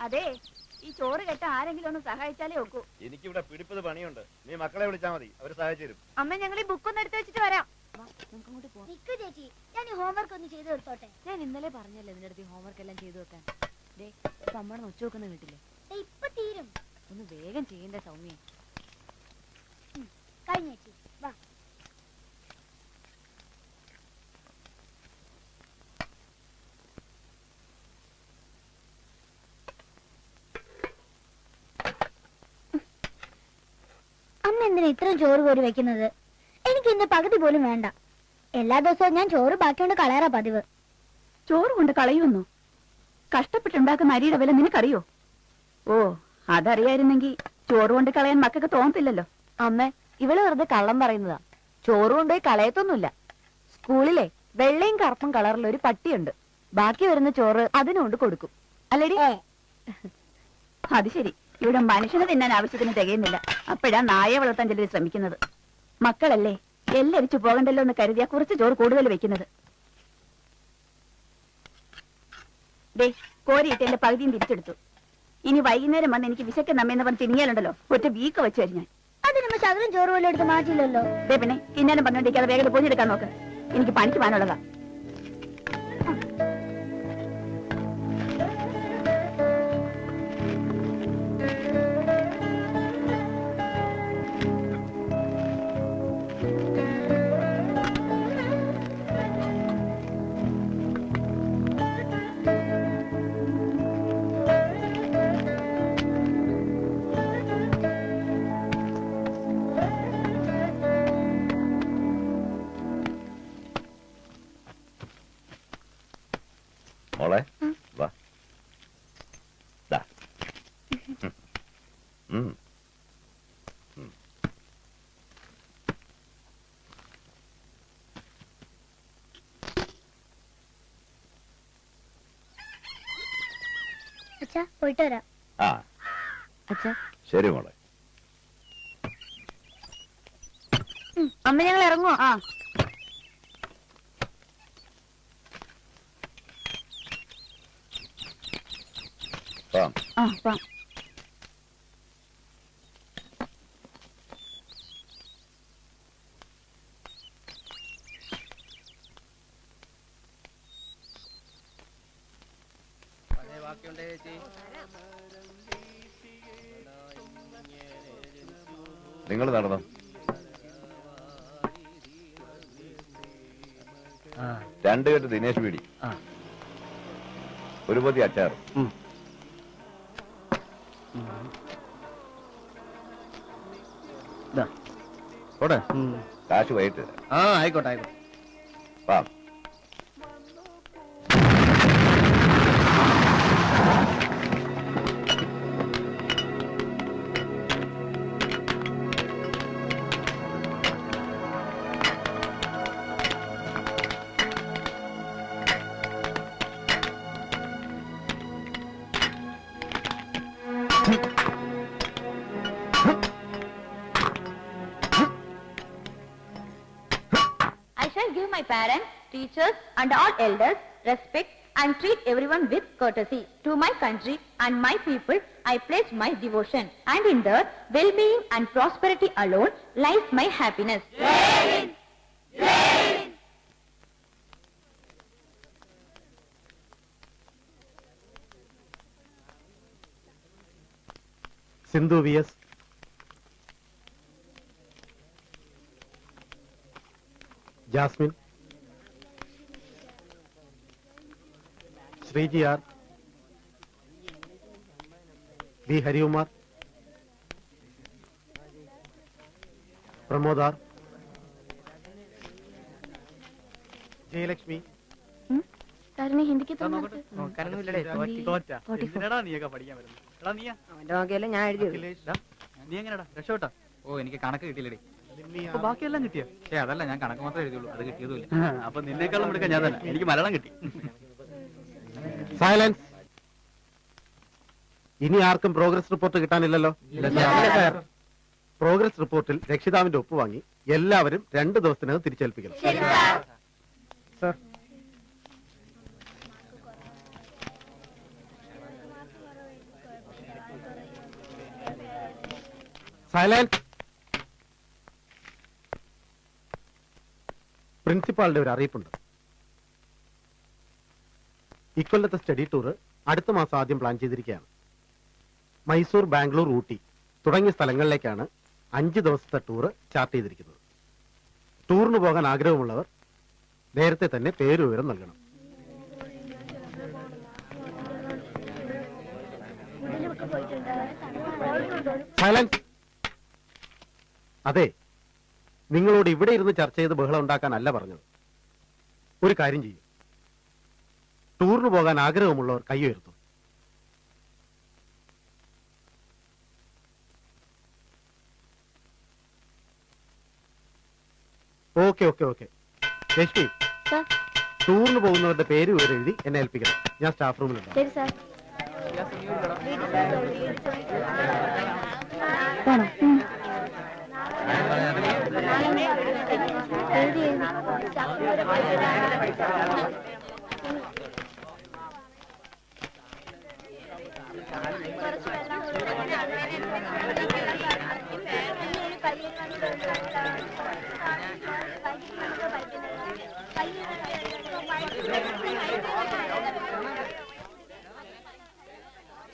അതെ, ഈ ചോറ് കെട്ട ആരെങ്കിലും ഒന്ന് സഹായിച്ചാലേ ഒക്കൂ. എനിക്കിവിടെ പിടിപ്പത് പണിയുണ്ട്. നീ മക്കളെ വിളിച്ചാൽ മതി, അവര് സഹായിച്ചു തരും. അമ്മ, ഞങ്ങൾ ഈ ബുക്കൊന്ന് എടുത്ത് വെച്ചിട്ട് വരാം. ചേച്ചി, ഞാൻ ഈ ഹോംവർക്ക് ഒന്ന് ചെയ്ത് എടുത്തോട്ടെ. ഞാൻ ഇന്നലെ പറഞ്ഞല്ലേ നിന്റെ അടുത്ത് ഹോംവർക്ക് എല്ലാം ചെയ്തു വെക്കാൻ. അമ്മയുടെ ഒച്ച വെക്കുന്ന വീട്ടില്ലേ, ഇപ്പൊ തീരും. ഒന്ന് വേഗം ചെയ്യണ്ട സൗമ്യ. കഴിഞ്ഞ ചേച്ചി, വാ. അമ്മ എന്തിനാ ഇത്രയും ചോറ് കോരി വെക്കുന്നത്? എനിക്ക് ഇന്ന് പകുതി പോലും വേണ്ട. എല്ലാ ദിവസവും ഞാൻ ചോറ് ബാക്കിയോണ്ട് കളയാറാ പതിവ്. ചോറ് കൊണ്ട് കളയുമെന്നോ? കഷ്ടപ്പെട്ടുണ്ടാക്കുന്ന അരിയുടെ വില നിനക്കറിയോ? ഓ, അതറിയായിരുന്നെങ്കിൽ ചോറ് കൊണ്ട് കളയാൻ മക്കൾക്ക് തോന്നത്തില്ലല്ലോ. അമ്മ, ഇവള് വെറുതെ കള്ളം പറയുന്നതാ. ചോറ് കൊണ്ടുപോയി കളയത്തൊന്നുമില്ല. സ്കൂളിലെ വെള്ളയും കറുപ്പും കളറിൽ ഒരു പട്ടിയുണ്ട്. ബാക്കി വരുന്ന ചോറ് അതിനുകൊണ്ട് കൊടുക്കും, അല്ലേടി? അത് ശരി, ഇവിടെ മനുഷ്യനെ തിന്നാൻ ആവശ്യത്തിന് തികയുന്നില്ല. അപ്പോഴാ നായെ വളർത്താൻ ചിലർ ശ്രമിക്കുന്നത്. മക്കളല്ലേ, എല്ലരിച്ചു പോകണ്ടല്ലോ എന്ന് കരുതിയാ കുറച്ച് ചോറ് കൂടുതൽ വെക്കുന്നത്. ദേ, കോരിയിട്ട് എന്റെ പകുതിയും തിരിച്ചെടുത്തു. ഇനി വൈകുന്നേരം വന്ന് എനിക്ക് വിശക്കുന്ന അമ്മയെന്ന് പറഞ്ഞ് തിരിഞ്ഞാലുണ്ടല്ലോ ഒറ്റ വീക്ക വെച്ച് കഴിഞ്ഞാൽ. അതിന് ശകലം ചോറ് പോലും എടുത്ത് മാറ്റില്ലല്ലോ. ദേ പിന്നെ കിന്നാനും പറഞ്ഞോണ്ടിരിക്കാതെ വേഗം പൊഞ്ഞെടുക്കാൻ നോക്ക്. എനിക്ക് പണിക്ക് പോകാനുള്ളതാ. മോളെ വാ. അച്ഛാ, പോയിട്ട് വരാം. ശരി മോളെ. അമ്മ, ഞങ്ങൾ ഇറങ്ങുവോ? ആ, നിങ്ങൾ നടന്നോ. രണ്ട് കെട്ട് ദിനേശ് പീടി, ഒരു പൊതി അച്ചാർ. കാശ് വൈകിട്ട്. ആയിക്കോട്ടെ ആയിക്കോട്ടെ. വാ. My parents, teachers and all elders respect and treat everyone with courtesy. To my country and my people I pledge my devotion, and in their well-being and prosperity alone lies my happiness. Sindhu VS. Jasmine, Sreeji R, V Harikumar, Pramod R, Jayalakshmi. ഹിന്ദിക്ക് നീ എങ്ങനെയാ രക്ഷപ്പെട്ടാ? ഓ എനിക്ക് കണക്ക് കിട്ടിയില്ലേ? ബാക്കിയെല്ലാം കിട്ടിയോ? അതല്ല, ഞാൻ കണക്ക് മാത്രമേ എഴുതിയുള്ളൂ, അത് കിട്ടിയതുമില്ല. അപ്പൊ നിന്നേക്കാളും എടുക്കാൻ ഞാൻ തന്നെ. എനിക്ക് മലയാളം കിട്ടി. സൈലൻസ്. ഇനി ആർക്കും പ്രോഗ്രസ് റിപ്പോർട്ട് കിട്ടാനില്ലല്ലോ? പ്രോഗ്രസ് റിപ്പോർട്ടിൽ രക്ഷിതാവിന്റെ ഒപ്പ് വാങ്ങി എല്ലാവരും 2 ദിവസത്തിനകം തിരിച്ചേൽപ്പിക്കണം. സർ. സൈലൻസ്. പ്രിൻസിപ്പാളിന്റെ ഒരു അറിയിപ്പുണ്ട്. ഇക്കൊല്ലത്തെ സ്റ്റഡി ടൂർ അടുത്ത മാസം ആദ്യം പ്ലാൻ ചെയ്തിരിക്കുകയാണ്. മൈസൂർ, ബാംഗ്ലൂർ, ഊട്ടി തുടങ്ങിയ സ്ഥലങ്ങളിലേക്കാണ് 5 ദിവസത്തെ ടൂർ ചാർട്ട് ചെയ്തിരിക്കുന്നത്. ടൂറിന് പോകാൻ ആഗ്രഹമുള്ളവർ നേരത്തെ തന്നെ പേര് വിവരം നൽകണം. സൈലൻസ്. അതെ, നിങ്ങളോട് ഇവിടെ ഇരുന്ന് ചർച്ച ചെയ്ത് ബഹളം ഉണ്ടാക്കാനല്ല പറഞ്ഞത്. ഒരു കാര്യം ചെയ്യും, ടൂറിന് പോകാൻ ആഗ്രഹമുള്ളവർ കൈ ഉയർത്തും. Okay okay okay. രശ്മി, ടൂറിന് പോകുന്നവരുടെ പേര് വിവരം എഴുതി എന്നെ ഏൽപ്പിക്കണം. ഞാൻ സ്റ്റാഫ് റൂമിലുണ്ട്. ശരി സാർ.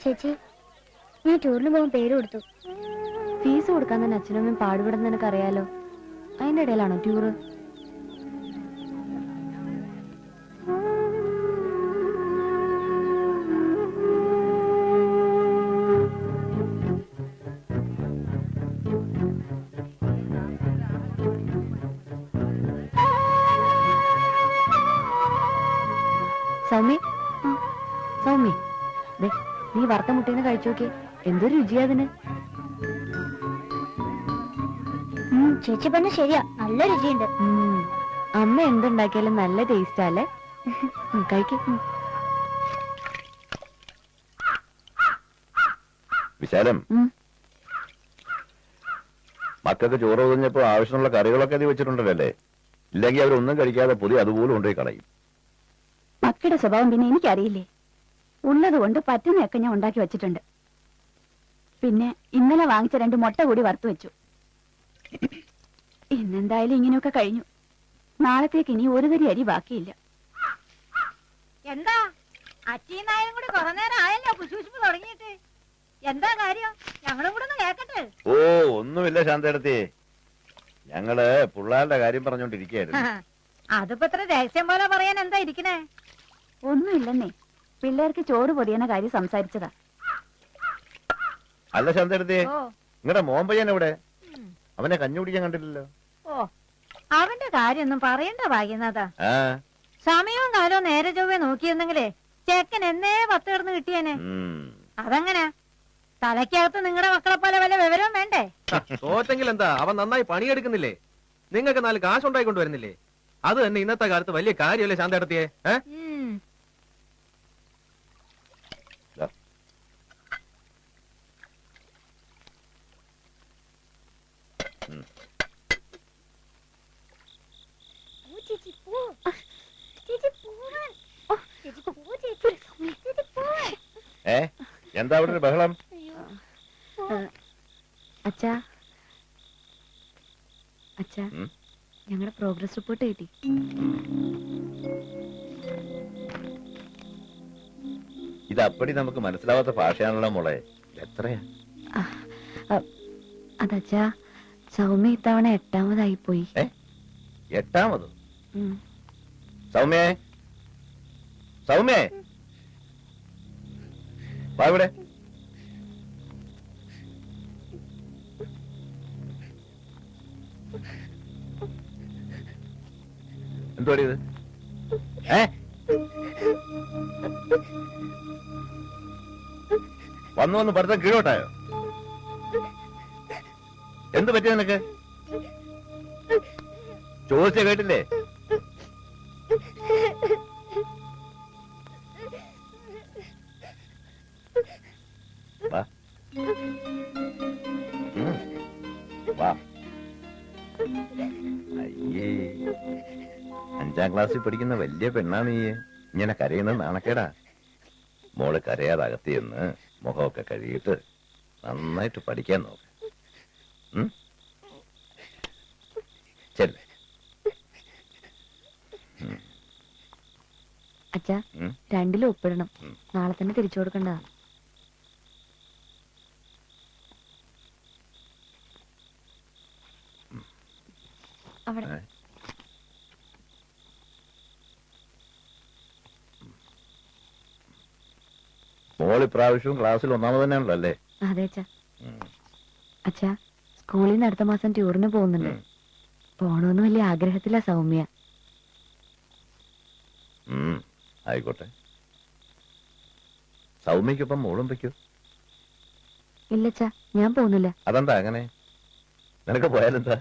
ചേച്ചി, ഞാൻ ടൂറിന് പോകാൻ പേര് കൊടുത്തു. ഫീസ് കൊടുക്കാൻ തന്നെ അച്ഛനും അമ്മയും പാടുപെടുന്ന നിനക്ക് അറിയാലോ. അതിന്റെ ഇടയിലാണോ ടൂറ്? സൗമ്യ, സൗമ്യ, നീ വറുത്ത മുട്ടീന്ന് കഴിച്ചു നോക്കി. എന്തൊരു രുചിയാ അതിന്. ചേച്ചി പറഞ്ഞ ശരിയാ, നല്ല രുചിയുണ്ട്. അമ്മ എന്തുണ്ടാക്കിയാലും നല്ല ടേസ്റ്റ് അല്ലേ? കഴിക്കും. വിശാലം, മക്കൾക്ക് ചോറ് ഒതുഞ്ഞപ്പോ ആവശ്യമുള്ള കറികളൊക്കെ അത് വെച്ചിട്ടുണ്ടല്ലേ? ഇല്ലെങ്കിൽ അവരൊന്നും കഴിക്കാതെ പുതിയ അതുപോലും കൊണ്ടുപോയി കളയും. മക്കളുടെ സ്വഭാവം പിന്നെ എനിക്കറിയില്ലേ. ഉള്ളത് കൊണ്ട് പറ്റുന്നതൊക്കെ ഞാൻ ഉണ്ടാക്കി വെച്ചിട്ടുണ്ട്. പിന്നെ ഇന്നലെ വാങ്ങിച്ച 2 മുട്ട കൂടി വറുത്തു വെച്ചു. ഇന്നെന്തായാലും ഇങ്ങനെയൊക്കെ കഴിഞ്ഞു. നാളത്തേക്ക് ഇനി ഒരു തരി അരി ബാക്കിയില്ല. എന്താ അച്ഛനായും കൂടി കുറെ നേരം ആയല്ലോ കുശുശുപ്പ് തുടങ്ങിയിട്ട്? എന്താ കാര്യം? ഞങ്ങളും കൂടെ ഒന്ന് കേക്കട്ടെ. ഓ, ഒന്നുമില്ല ശാന്തേടത്തി, ഞങ്ങള് പിള്ളേരുടെ കാര്യം പറഞ്ഞോണ്ടിരിക്കുകയായിരുന്നു. അതിപ്പോ ഇത്ര രഹസ്യം പോലെ പറയാൻ എന്താ ഇരിക്കണേ? ഒന്നുമില്ലെന്നേ, പിള്ളേർക്ക് ചോറ് പൊതിയുന്ന കാര്യം സംസാരിച്ചതാ. അല്ല ശാന്തേടത്തി, നിങ്ങളുടെ മോൻ പയ്യൻ എവിടെ? അവനെ കഞ്ഞി കുടിക്കാൻ കണ്ടില്ലല്ലോ. ഓ, അവന്റെ കാര്യമൊന്നും പറയണ്ട ഭാഗ്യനാഥാ. ആ, സമയവും കാലവും നേരെ ചൊവ്വേ നോക്കിയിരുന്നെങ്കിലേ ചെക്കൻ എന്നേ 10 കിടന്ന് കിട്ടിയേനെ. അതെങ്ങനാ? തലയ്ക്കകത്ത് നിങ്ങളുടെ മക്കളെ പോലെ വല്ല വിവരവും വേണ്ടേ? തോറ്റെങ്കിൽ എന്താ, അവൻ നന്നായി പണിയെടുക്കുന്നില്ലേ? നിങ്ങൾക്ക് 4 കാശ് ഉണ്ടായിക്കൊണ്ടുവരുന്നില്ലേ? അത് തന്നെ ഇന്നത്തെ കാലത്ത് വലിയ കാര്യമല്ലേ ശാന്തേടത്തിയെ? എന്താ അവിടെ ഒരു ബഹളം? അച്ഛാ, അച്ഛാ, ഞങ്ങളുടെ പ്രോഗ്രസ് റിപ്പോർട്ട് കിട്ടി. ഇത് അപ്പടി നമുക്ക് മനസ്സിലാവാത്ത ഭാഷയാണല്ലോ മോളെ. എത്രയാ? അതച്ഛാ, സൗമ്യ ഇത്തവണ 8ാമതായി പോയി. 8ാമത്? സൗമ്യേ, സൗമ്യേ, വാ ഇവിടെ. എന്തുവാടി ഇത്? വന്നു പഠിത്തം കീഴോട്ടായോ? എന്ത് പറ്റിയ നിനക്ക്? ചോദിച്ച കേട്ടില്ലേ? വാ വാ. അയ്യേ, 5ാം ക്ലാസ്സിൽ പഠിക്കുന്ന വലിയ പെണ്ണാണ് നീ. ഇങ്ങനെ കരയുന്നത് നാണക്കേടാ. മോള് കരയാതെ അകത്തിയെന്ന് മുഖമൊക്കെ കഴുകിയിട്ട് നന്നായിട്ട് പഠിക്കാൻ നോക്ക്. ചെല്ലേ. അച്ഛാ, 2ലും ഒപ്പിടണം. നാളെ തന്നെ തിരിച്ചു കൊടുക്കണ്ട. അവിടെ മോൾ ഇപ്രാവശ്യവും ക്ലാസ്സിൽ 1ാമത് തന്നെയാണല്ലോ അല്ലേ? അതെ അച്ഛാ. അച്ഛാ, സ്കൂളിൽ നിന്ന് അടുത്ത മാസം ടൂറിന് പോകുന്നുണ്ട്. പോണോന്ന് വലിയ ആഗ്രഹത്തിലാ സൗമ്യ. ആയിക്കോട്ടെ. സൗമ്യക്കൊപ്പം മോളും വയ്ക്കൂ. ഇല്ലച്ചാ, ഞാൻ പോകുന്നില്ല. അതെന്താ അങ്ങനെ? നിനക്ക് പോയാലെന്താ?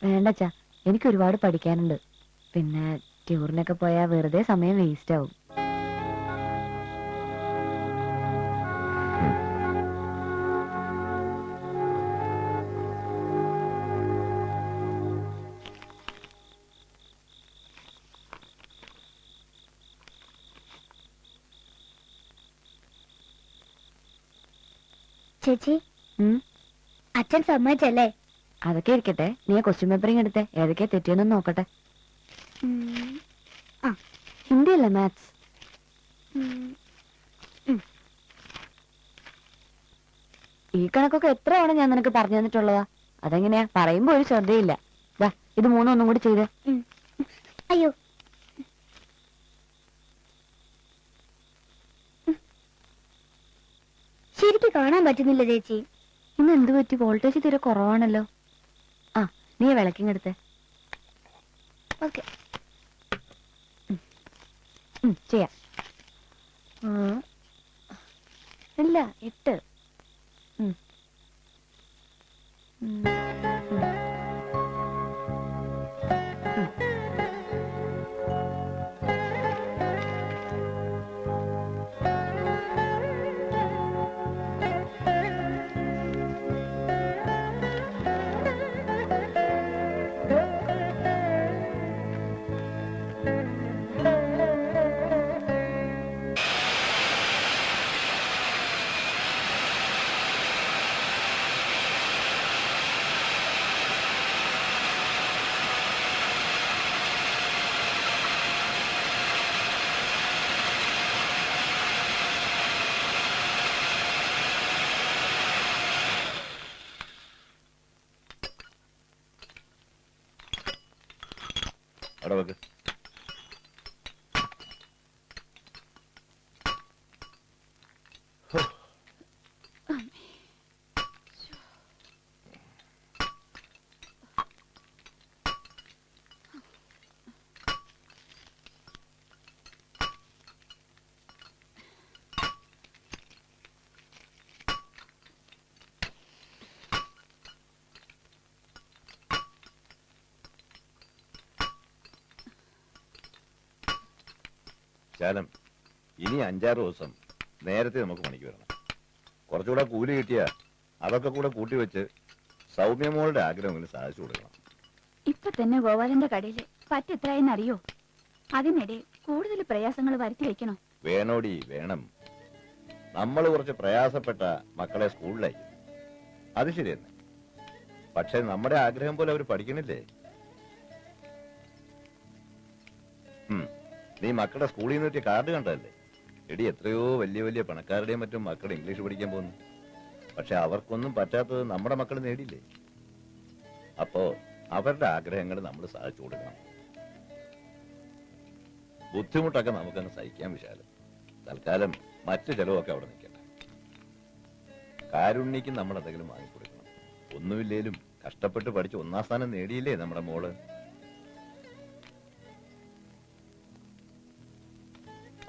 വേണ്ടച്ചാ, എനിക്ക് ഒരുപാട് പഠിക്കാനുണ്ട്. പിന്നെ ടൂറിനൊക്കെ പോയാൽ വെറുതെ സമയം വേസ്റ്റ് ആവും. ചേച്ചി, അച്ഛൻ സമ്മതിച്ചല്ലേ? അതൊക്കെ ഇരിക്കട്ടെ, നീ ക്വസ്റ്റ്യൻ പേപ്പറിങ് എടുത്തേ. ഏതൊക്കെയാ തെറ്റിയെന്ന് നോക്കട്ടെ. ഹിന്ദി അല്ലേ മാത്സ്? ഈ കണക്കൊക്കെ എത്രയാണ് ഞാൻ നിനക്ക് പറഞ്ഞു തന്നിട്ടുള്ളതാ? അതെങ്ങനെയാ പറയുമ്പോ ഒരു ശ്രദ്ധയില്ല. ഇത് 3 ഒന്നും കൂടി ചെയ്തേ. അയ്യോ, ശരിക്ക് കാണാൻ പറ്റുന്നില്ല ചേച്ചി. ഇന്ന് എന്ത് പറ്റി? വോൾട്ടേജ് തീരെ കുറവാണല്ലോ. ആ, നീ വിളക്കിങ്ങെടുത്തേ. ഓക്കെ, ചെയ്യാം. ഇല്ല, 8. അവിടെ വെക്ക്. ശാലം, ഇനി 5-6 ദിവസം നേരത്തെ നമുക്ക് പണിക്ക് വരണം. കുറച്ചുകൂടെ കൂലി കിട്ടിയാ അതൊക്കെ കൂടെ കൂട്ടിവെച്ച് സൗമ്യമോളുടെ ആഗ്രഹങ്ങൾ സാധിച്ചു കൊടുക്കണം. ഇപ്പൊ തന്നെ ഗോപാലന്റെ കടയില് പറ്റെത്രയെന്ന് അറിയോ? അതിനിടെ കൂടുതൽ പ്രയാസങ്ങൾ വരുത്തി വെക്കണോ? വേണോടി, വേണം. നമ്മൾ കുറച്ച് പ്രയാസപ്പെട്ട മക്കളെ സ്കൂളിലേക്ക്, അത് ശരി തന്നെ. പക്ഷെ നമ്മുടെ ആഗ്രഹം പോലെ അവർ പഠിക്കണില്ലേ? നീ മക്കളുടെ സ്കൂളിൽ നിന്ന് കിട്ടിയ കാർഡ് കണ്ടതല്ലേ? എടി, എത്രയോ വലിയ വലിയ പണക്കാരുടെയും മറ്റും മക്കൾ ഇംഗ്ലീഷ് പഠിക്കാൻ പോകുന്നു. പക്ഷെ അവർക്കൊന്നും പറ്റാത്തത് നമ്മുടെ മക്കൾ നേടിയില്ലേ? അപ്പോ അവരുടെ ആഗ്രഹങ്ങൾ നമ്മൾ സാധിച്ചു കൊടുക്കണം. ബുദ്ധിമുട്ടൊക്കെ നമുക്കങ്ങ് സഹിക്കാൻ വിശാലം. തൽക്കാലം മറ്റു ചെലവൊക്കെ അവിടെ നിൽക്കട്ടെ. കാരുണ്യക്ക് നമ്മൾ എന്തെങ്കിലും വാങ്ങിക്കൊടുക്കണം. ഒന്നുമില്ലേലും കഷ്ടപ്പെട്ട് പഠിച്ച് 1ാം സ്ഥാനം നേടിയില്ലേ നമ്മുടെ മോള്.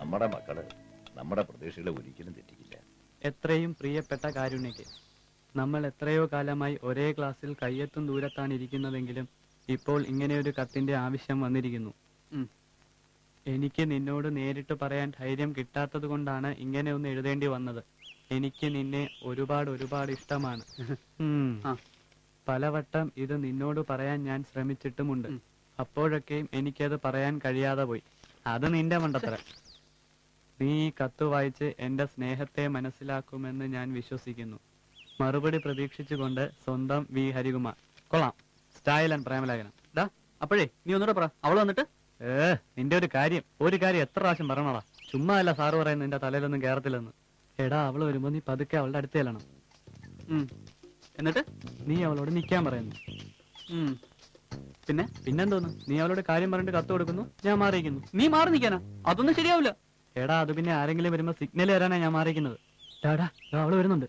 നമ്മുടെ മക്കള് നമ്മുടെ പ്രതീക്ഷകളെ ഒരിക്കലും തെറ്റിക്കില്ല. എത്രയും പ്രിയപ്പെട്ട കാരുണ്യക്ക്, നമ്മൾ എത്രയോ കാലമായി ഒരേ ക്ലാസ്സിൽ കയ്യെത്തും ദൂരത്താണ് ഇരിക്കുന്നതെങ്കിലും ഇപ്പോൾ ഇങ്ങനെയൊരു കത്തിന്റെ ആവശ്യം വന്നിരിക്കുന്നു. എനിക്ക് നിന്നോട് നേരിട്ട് പറയാൻ ധൈര്യം കിട്ടാത്തത് കൊണ്ടാണ് ഇങ്ങനെ ഒന്ന് എഴുതേണ്ടി വന്നത്. എനിക്ക് നിന്നെ ഒരുപാട് ഇഷ്ടമാണ്. പലവട്ടം ഇത് നിന്നോട് പറയാൻ ഞാൻ ശ്രമിച്ചിട്ടുമുണ്ട്. അപ്പോഴൊക്കെയും എനിക്കത് പറയാൻ കഴിയാതെ പോയി. അത് നിന്റെ മണ്ടത്തരം. നീ ഈ കത്ത് വായിച്ച് എന്റെ സ്നേഹത്തെ മനസ്സിലാക്കുമെന്ന് ഞാൻ വിശ്വസിക്കുന്നു. മറുപടി പ്രതീക്ഷിച്ചുകൊണ്ട് സ്വന്തം വി ഹരികുമാർ. കൊള്ളാം, സ്റ്റൈൽ ആൻഡ് പ്രേമലേഖനം. അപ്പോഴേ നീ ഒന്നുകൂടെ പറ, അവള് വന്നിട്ട് നിന്റെ ഒരു കാര്യം എത്ര പ്രാവശ്യം പറയണോടാ. ചുമ്മാ അല്ല സാറ് പറയുന്നത് നിന്റെ തലയിലൊന്നും കേറത്തില്ലെന്ന്. എടാ, അവള് വരുമ്പോ നീ പതുക്കെ അവളുടെ അടുത്ത് ചെല്ലണം. എന്നിട്ട് നീ അവളോട് നിക്കാൻ പറയുന്നു. പിന്നെന്തോന്നു, നീ അവളോട് കാര്യം പറഞ്ഞിട്ട് കത്ത് കൊടുക്കുന്നു, ഞാൻ മാറിയിരിക്കുന്നു. നീ മാറി നിൽക്കാനാ? അതൊന്നും ശരിയാവില്ല. എടാ, അത് പിന്നെ ആരെങ്കിലും വരുമ്പോ സിഗ്നൽ തരാനാ ഞാൻ മാറിയിരിക്കുന്നത്. അവള് വരുന്നുണ്ട്.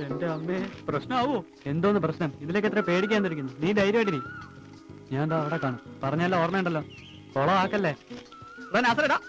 എന്റെ അമ്മേ, പ്രശ്നമാവോ? എന്തോന്ന് പ്രശ്നം? ഇതിലേക്ക് എത്ര പേടിക്കാൻ തിരിക്കുന്നു. നീ ധൈര്യമായിട്ടിരി. ഞാൻ എന്താ അവിടെ കാണും. പറഞ്ഞല്ല ഓർമ്മയുണ്ടല്ലോ. കൊളം ആക്കല്ലേ. നാസറേടാ,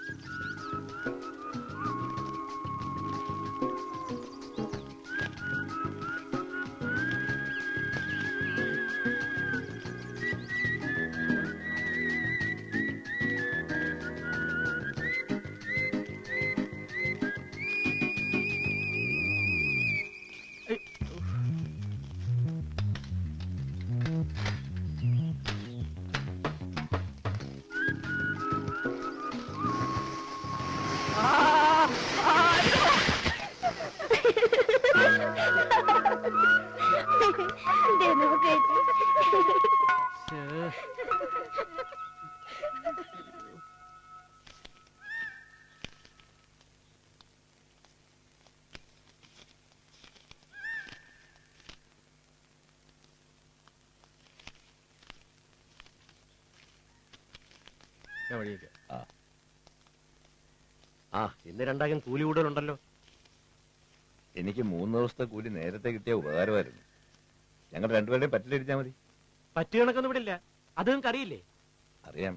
ഞാൻ വഴിയേക്ക്. ഇന്ന് രണ്ടാകും കൂലി കൂടുതലുണ്ടല്ലോ. എനിക്ക് 3 ദിവസത്തെ കൂലി നേരത്തെ കിട്ടിയ ഉപകാരമായിരുന്നു. ഞങ്ങൾ രണ്ടുപേരുടെയും പറ്റിലിരിച്ചാൽ മതി. പറ്റു കണക്കൊന്നും വിടില്ല. അത് നിങ്ങൾക്ക് അറിയില്ലേ? അറിയാം.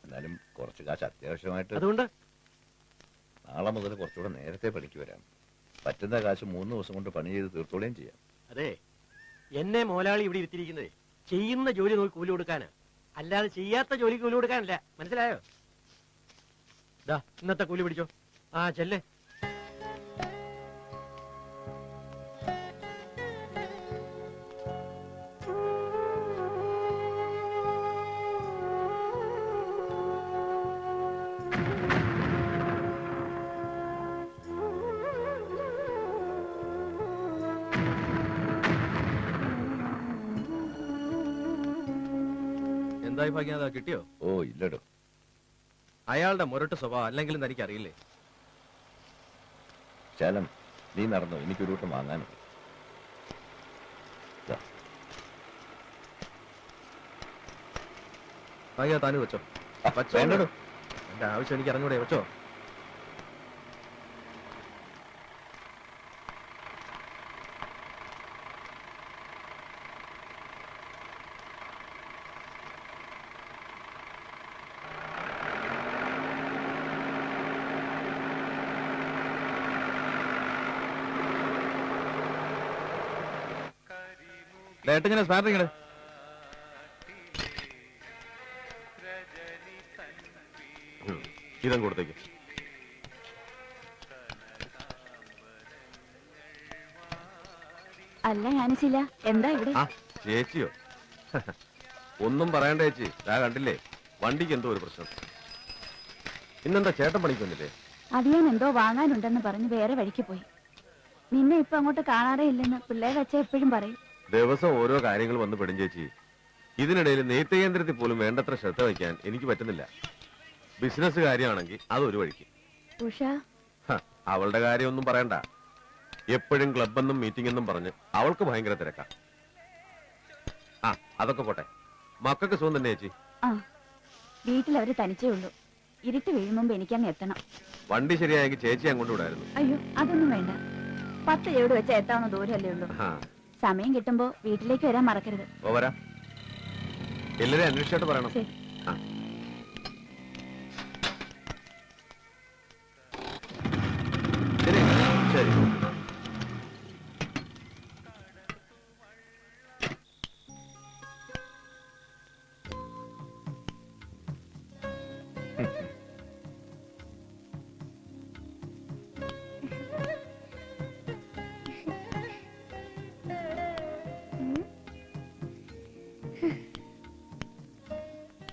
എന്നാലും കുറച്ച് കാശ് അത്യാവശ്യമായിട്ട്. അതുകൊണ്ട് നാളെ മുതൽ കുറച്ചുകൂടെ നേരത്തെ പണിക്ക് വരാം. പറ്റുന്ന കാശ് 3 ദിവസം കൊണ്ട് പണി ചെയ്ത് തീർത്തോളുകയും ചെയ്യാം. അതെ, എന്നെ മോലാളി ഇവിടെ ഇരുത്തിയിരിക്കുന്നത് ചെയ്യുന്ന ജോലി നോക്കി കൂലി കൊടുക്കാനാ, അല്ലാതെ ചെയ്യാത്ത ജോലിക്ക് കൂലി കൊടുക്കാനല്ല. മനസ്സിലായോ? ഇന്നത്തെ കൂലി പിടിച്ചോ. ചെല്ലേ. എന്തായി ഭാഗ്യം, അതാ കിട്ടിയോ? ഓ ഇല്ലടോ. അയാളുടെ മുരട്ട് സ്വഭാവം അല്ലെങ്കിലും തനിക്ക് അറിയില്ലേ? ശാലം, നീ നടന്നോ, എനിക്കൊരു കൂട്ടം വാങ്ങാനുണ്ട്. ഭാഗ്യ, താനും വെച്ചോ. വേണ്ടടോ, എന്റെ ആവശ്യം എനിക്ക് അറിഞ്ഞൂടെ? വെച്ചോ. ലേട്ടിങ്ങനെ സ്പാരിങ്ങട്. ഇതം കൊടുത്തേക്ക്. അല്ല ഞാനിച്ചില്ല, എന്താ ഇവിടെ? ചേച്ചിയോ? ഒന്നും പറയണ്ട ചേച്ചി. കണ്ടില്ലേ, വണ്ടിക്ക് എന്തോ ഒരു പ്രശ്നം. ഇന്നെന്താ ചേട്ടൻ പണിക്കൊന്നില്ലേ? അത് ഞാൻ എന്തോ വാങ്ങാനുണ്ടെന്ന് പറഞ്ഞ് വേറെ വഴിക്ക് പോയി. നിന്നെ ഇപ്പൊ അങ്ങോട്ട് കാണാറേ ഇല്ലെന്ന് പിള്ളേരെ അച്ഛൻ എപ്പോഴും പറയും. ദിവസം ഓരോ കാര്യങ്ങൾ വന്ന് പെടും ചേച്ചി. ഇതിനിടയിൽ നെയ്ത്ത് കേന്ദ്രത്തിൽ പോലും വേണ്ടത്ര ശ്രദ്ധ വയ്ക്കാൻ എനിക്ക് പറ്റുന്നില്ല. ബിസിനസ് കാര്യമാണെങ്കിൽ അതൊരു വഴിക്ക്. ഉഷ, അവളുടെ കാര്യമൊന്നും പറയണ്ട. എപ്പോഴും ക്ലബെന്നും മീറ്റിംഗ് എന്നും പറഞ്ഞ് അവൾക്ക് ഭയങ്കര തിരക്കാ. അതൊക്കെ പോട്ടെ. മക്കൾക്ക് സുഖം തന്നെ ചേച്ചി? വീട്ടിൽ അവര് തനിച്ചേ ഉള്ളൂ. ഇരുട്ട് വീഴും മുമ്പ് എനിക്കങ്ങ് എത്തണം. വണ്ടി ശരിയായെങ്കിൽ ചേച്ചി അങ്ങോട്ട് വിടായിരുന്നു. അയ്യോ അതൊന്നും വേണ്ട. 10 എവിടെ വെച്ചാ എത്താവുന്ന ദൂരമല്ലേ ഉള്ളൂ. സമയം കിട്ടുമ്പോ വീട്ടിലേക്ക് വരാൻ മറക്കരുത്. വരാം. എല്ലാരും അന്വേഷിച്ചിട്ട് പറയണം. ശരി. ശരി.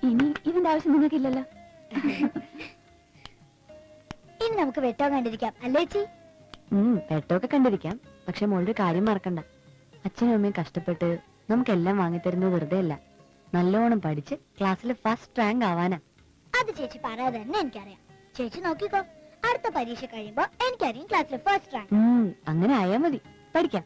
ഇനി ഇതിന്റെ ആവശ്യം നിങ്ങൾക്കില്ലല്ലോ. ഇനി നമുക്ക് വെട്ടോ കണ്ടിരിക്കാം അല്ലേ ചേച്ചി? വെട്ടമൊക്കെ കണ്ടിരിക്കാം. പക്ഷെ മോളൊരു കാര്യം മറക്കണ്ട. അച്ഛനും അമ്മയും കഷ്ടപ്പെട്ട് നമുക്കെല്ലാം വാങ്ങിത്തരുന്നത് വെറുതെ അല്ല. നല്ലോണം പഠിച്ച് ക്ലാസ്സിൽ ഫസ്റ്റ് റാങ്ക് ആവാനാ. അത് ചേച്ചി പറയാതെ തന്നെ എനിക്കറിയാം. ചേച്ചി നോക്കിക്കോ, അടുത്ത പരീക്ഷ കഴിയുമ്പോ എനിക്കറിയാം ക്ലാസ്സിൽ ഫസ്റ്റ് റാങ്ക്. അങ്ങനെ ആയാ മതി. പഠിക്കാം.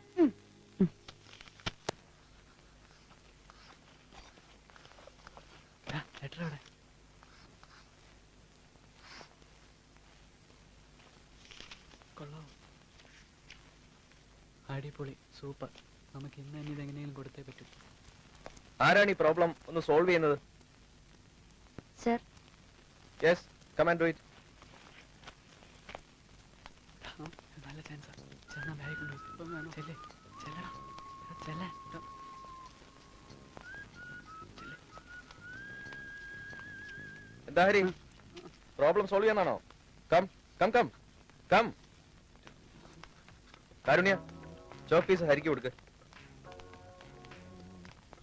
അടിപൊളി, സൂപ്പർ. നമുക്ക് ഇന്ന് തന്നെ ഇതെങ്ങനെയും കൊടുത്തേ പറ്റൂ. ആരാണ് ഈ പ്രോബ്ലം ഒന്ന് സോൾവ് ചെയ്യുന്നത്? Sir. Yes, come and do it. നല്ല ചാൻസാ. ചെന്നാ ബാഗ് കൊണ്ടുപോയി. ചെല്ലേ, ചെല്ലടാ, ചെല്ലേ. എന്താ ഹരി, പ്രോബ്ലം സോൾവ് ചെയ്യാനാണോ? Come come come come. Karunya, chalk piece ഹരിക്ക് കൊടുക്ക്.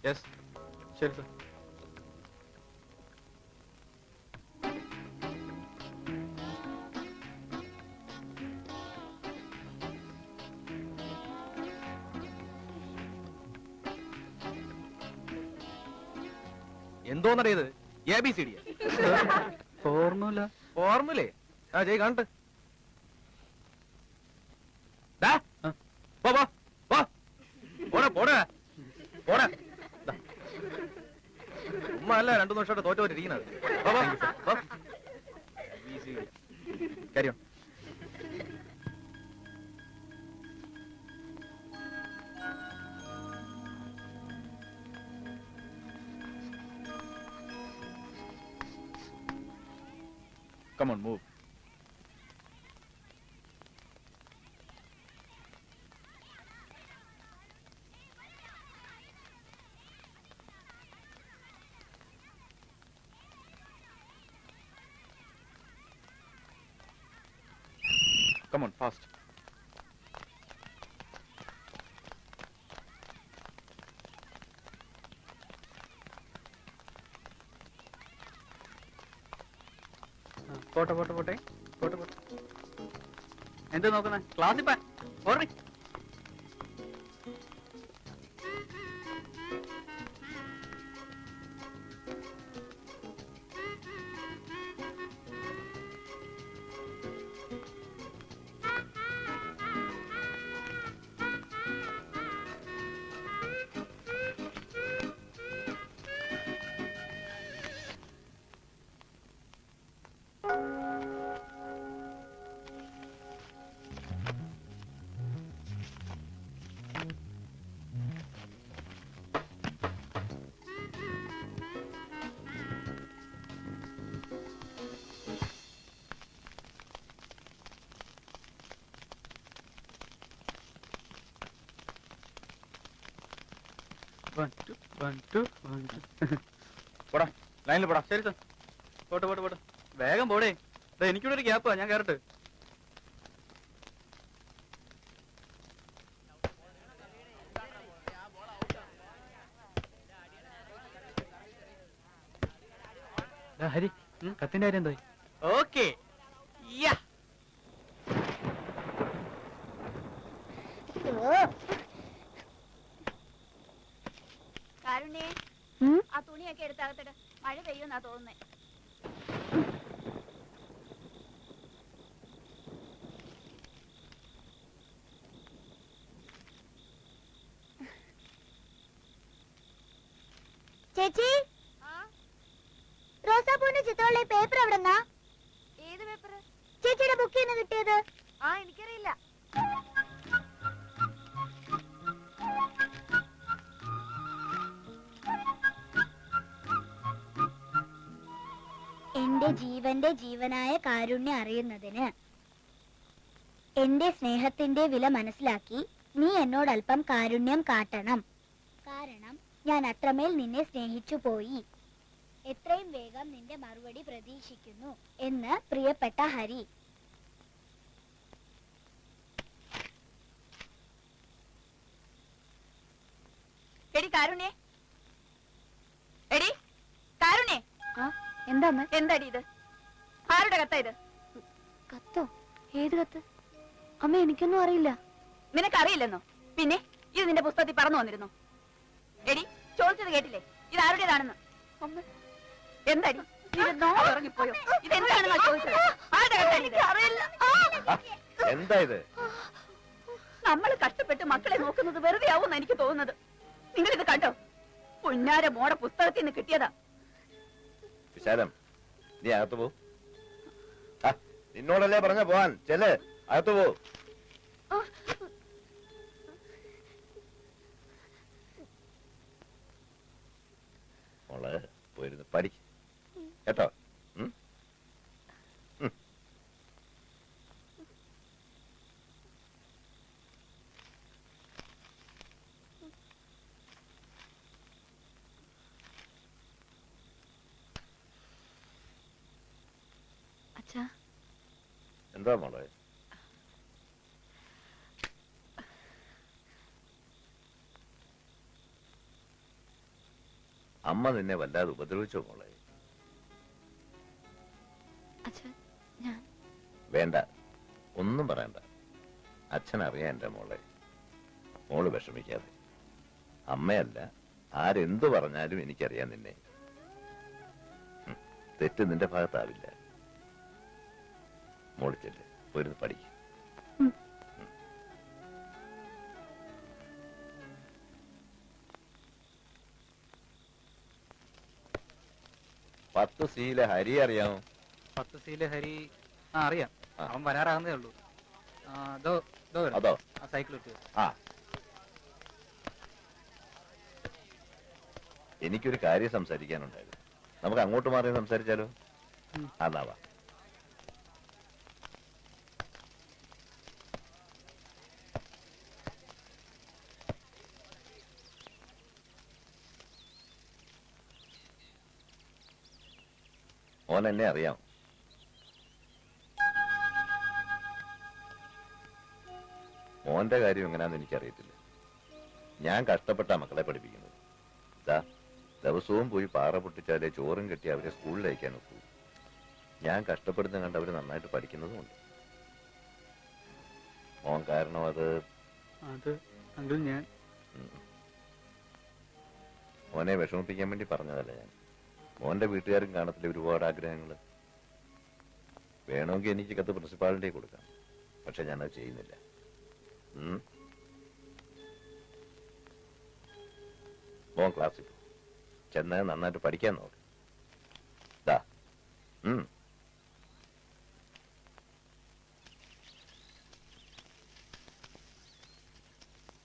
യെസ്, ശരി സർ. എന്തോന്നറിയത്? ABCD formula. ഫോർമുലേ? ആ ജയ് കാണട്ടെ. ഉമ്മ അല്ല 2 വർഷമായിട്ട് തോറ്റുപോയിരിക്കുന്നത്. കാര്യം Come on, move. Come on, fast. പോട്ടെ പോട്ടെ പോട്ടെ പോട്ടെ പോട്ടെ. എന്ത് നോക്കുന്നേ? ക്ലാസ്സിൽ ഓർമ്മ. പോടാ, ലൈനിൽ പോടാ. ശരി സാർ. പോട്ടെ പോട്ടെ പോട്ടെ. വേഗം പോടേ. എനിക്കൂടെ ഒരു ഗ്യാപ്പാ, ഞാൻ കയറട്ടെ. ഹരി, കത്തിന്റെ കാര്യം എന്തായി? ഓക്കെ. കാരുണ്യേ, ആ തുണിയൊക്കെ എടുത്തകത്തിട്ട്. മഴ പെയ്യുന്നാ തോന്നുന്നേ. ചേച്ചി, റോസാപ്പൂവിന്റെ ചിത്രമുള്ള പേപ്പർ എവിടെന്നാ? പേപ്പർ? ചേച്ചിയുടെ ബുക്ക് എന്ന് കിട്ടിയത്? ആ എനിക്കറിയില്ല. എന്റെ ജീവന്റെ ജീവനായ കാരുണ്യം അറിയുന്നതിന്, എന്റെ സ്നേഹത്തിന്റെ വില മനസ്സിലാക്കി നീ എന്നോട് അല്പം കാരുണ്യം കാട്ടണം. കാരണം ഞാൻ അത്രമേൽ നിന്നെ സ്നേഹിച്ചു പോയി. എത്രയും വേഗം നിന്റെ മറുപടി പ്രതീക്ഷിക്കുന്നു എന്ന് പ്രിയപ്പെട്ട ഹരി. എടി കാരുണ്യേ, എടി കാരുണ്യേ. എന്താ അമ്മ? എന്താടി ഇത്? ആരുടെ കത്താ ഇത്? കത്തോ? ഏത് കത്ത്? അമ്മ എനിക്കൊന്നും അറിയില്ല. നിനക്കറിയില്ലെന്നോ? പിന്നെ ഇത് നിന്റെ പുസ്തകത്തിൽ പറഞ്ഞു വന്നിരുന്നു. എടി ചോദിച്ചത് കേട്ടില്ലേ? ഇത് ആരുടേതാണെന്ന്? എന്താടി ഇറങ്ങിപ്പോയോ? ഇതെന്താണെന്നാ ചോദിച്ചത്? ആരുടെ കത്താടി ഇത്? എന്താ ഇത്? നമ്മൾ കഷ്ടപ്പെട്ട് മക്കളെ നോക്കുന്നത് വെറുതെ ആവുമെന്ന് എനിക്ക് തോന്നുന്നത്. നിങ്ങളിത് കണ്ടോ? പുന്നാര മോടെ പുസ്തകത്തിൽ നിന്ന് കിട്ടിയതാ. വിശാലം, നീ അകത്ത് പോ. നിന്നോടല്ലേ പറഞ്ഞ പോവാൻ. ചെല്, അകത്ത് പോ. മോള് പോയിരുന്നു പഠിക്ക് കേട്ടോ. എന്താ മോളെ? അമ്മ നിന്നെ വല്ലാതെ ഉപദ്രവിച്ചോ മോളെ? വേണ്ട, ഒന്നും പറയണ്ട. അച്ഛൻ അറിയാൻ എന്റെ മോളെ. മോള് വിഷമിക്കാതെ. അമ്മയല്ല, ആരെന്തു പറഞ്ഞാലും എനിക്കറിയാം നിന്നെ. തെറ്റ് നിന്റെ ഭാഗത്താവില്ല. മോള് ചെല്ല്, പോയിരുന്ന് പഠിക്കും. 10 സീലെ ഹരി അറിയാമോ? 10 സീലെ ഹരി അറിയാം. അവൻ വരാറാകുന്നേ ഉള്ളൂ. അതോ സൈക്കിൾ ഇട്ട്. എനിക്കൊരു കാര്യം സംസാരിക്കാനുണ്ടായിരുന്നു. നമുക്ക് അങ്ങോട്ട് മാറി സംസാരിച്ചാലോ? അതാവാ. മോൻ എന്നെ അറിയാം. മോന്റെ കാര്യം എങ്ങനെയാന്ന് എനിക്കറിയത്തില്ല. ഞാൻ കഷ്ടപ്പെട്ട മക്കളെ പഠിപ്പിക്കുന്നത്. ദിവസവും പോയി പാറ പൊട്ടിച്ചാലേ ചോറും കെട്ടി അവരെ സ്കൂളിൽ അയക്കാൻ ഒക്കൂ. ഞാൻ കഷ്ടപ്പെടുന്ന കണ്ട് അവര് നന്നായിട്ട് പഠിക്കുന്നതുമുണ്ട്. മോൻ കാരണം അത് ഞാൻ മോനെ വിഷമിപ്പിക്കാൻ വേണ്ടി പറഞ്ഞതല്ല ഞാൻ. മോന്റെ വീട്ടുകാരും കാണത്തില്ല ഒരുപാട് ആഗ്രഹങ്ങൾ. വേണമെങ്കിൽ എനിക്ക് കത്ത് പ്രിൻസിപ്പാളിന്റെ കൊടുക്കാം. പക്ഷെ ഞാനത് ചെയ്യുന്നില്ല. മോൻ ക്ലാസ്സിൽ ചെന്ന് നന്നായിട്ട് പഠിക്കാൻ നോക്ക്.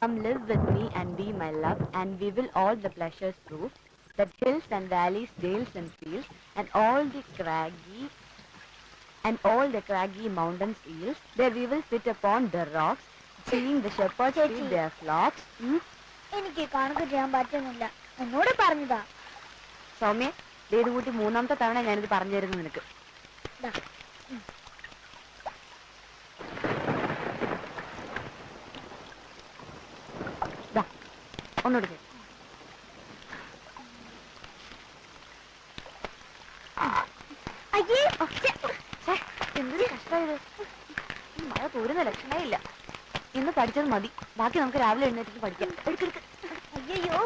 Come live with me and be my love, and we will all the pleasures prove, that hills and valleys, dales and fields, and all the craggy mountains hills, there we will sit upon the rocks, seeing the shepherds feed their flocks. എനിക്ക് കണക്ക് ചെയ്യാൻ പറ്റുന്നില്ല. എന്നോട് പറഞ്ഞതാ. സൗമ്യ, ഇത് കൂട്ടി 3ാമത്തെ തവണ ഞാനിത് പറഞ്ഞു തരുന്നു നിനക്ക്. ഒന്നുകൂടി. എന്തൊരു കഷ്ടമായത്. മഴ തോരുന്ന ലക്ഷണേ ഇല്ല. ഇന്ന് പഠിച്ചത് മതി. ബാക്കി നമുക്ക് രാവിലെ എഴുന്നേറ്റിട്ട് പഠിക്കാം. എടുക്കെടുക്ക്. അയ്യോ,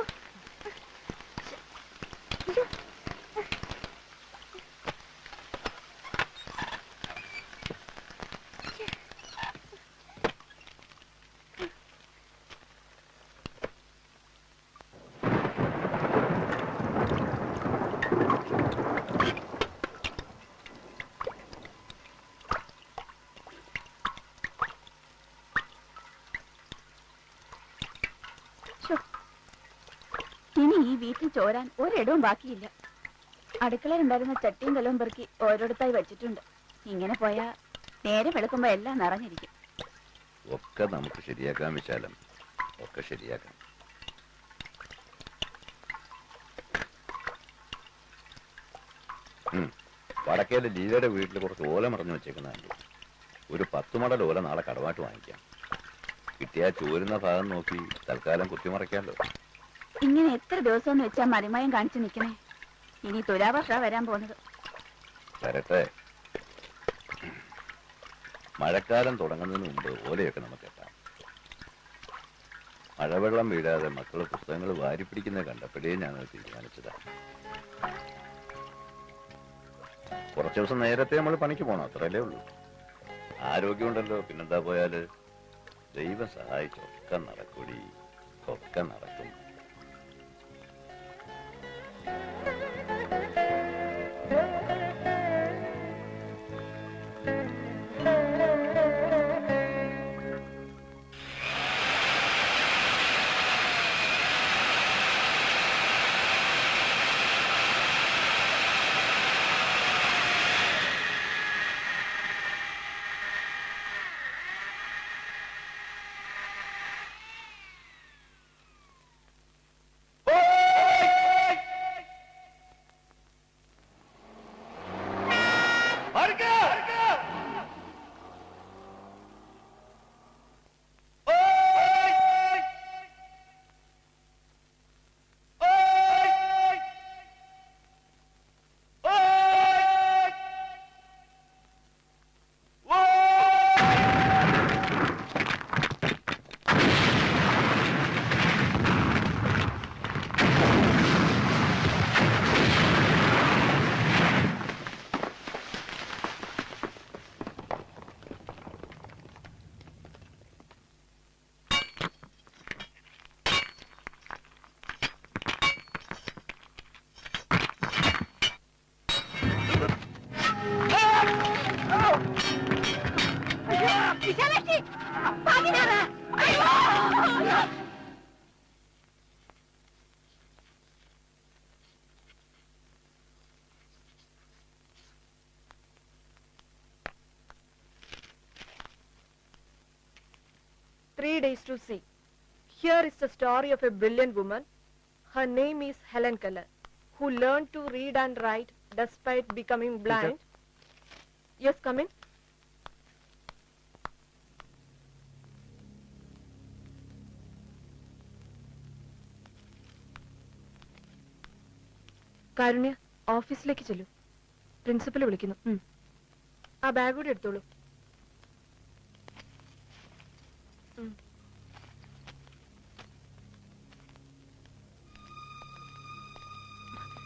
വീട്ടിൽ ചോരാൻ ഒരിടവും ബാക്കിയില്ല. അടുക്കളയിലുണ്ടായിരുന്ന ചട്ടിയും കലവും പെറുക്കി ഓരോരുത്തായി വെച്ചിട്ടുണ്ട്. ഇങ്ങനെ പോയാ നേരെ വെളുക്കുമ്പോ എല്ലാം നിറഞ്ഞിരിക്കും. ഒക്കെ നമുക്ക് ശരിയാക്കാൻ വിശാലം, ഒക്കെ ശരിയാക്കാം. വടക്കേലെ ലീലയുടെ വീട്ടിൽ കുറച്ച് ഓല മറഞ്ഞു വെച്ചേക്കുന്നുണ്ട്. ഒരു 10 മടൽ ഓല നാളെ കടമായിട്ട് വാങ്ങിക്കാം. കിട്ടിയാ ചോരുന്ന ഭാഗം നോക്കി തൽക്കാലം കുത്തിമറയ്ക്കാമല്ലോ. ഇങ്ങനെ എത്ര ദിവസം എന്ന് വെച്ചാ മറിമയം കാണിച്ചു നിൽക്കണേ. ഇനി തുലാവർഷ വരാൻ പോകുന്നത്. വരട്ടെ. മഴക്കാലം തുടങ്ങുന്നതിന് മുമ്പ് ഓലയൊക്കെ നമുക്ക് എത്താം. മഴവെള്ളം വീഴാതെ മക്കള് പുസ്തകങ്ങൾ വാരി പിടിക്കുന്നത് കണ്ടപ്പോഴേ ഞാനത് തീരുമാനിച്ചതാണ്. കുറച്ചു ദിവസം നേരത്തെ നമ്മൾ പണിക്ക് പോകണം, അത്രയല്ലേ ഉള്ളൂ. ആരോഗ്യമുണ്ടല്ലോ, പിന്നെന്താ പോയാല്. ദൈവം സഹായിച്ചൊക്കെ നടക്കൂടി, ഒക്കെ നടക്കും. Three days to see. Here is the story of a brilliant woman. Her name is Helen Keller, who learned to read and write despite becoming blind. Yes, come in. കാരുണ്യ, ഓഫീസിലേക്ക് ചെല്ലൂ. പ്രിൻസിപ്പൽ വിളിക്കുന്നു. ആ ബാഗ് കൂടി എടുത്തോളൂ.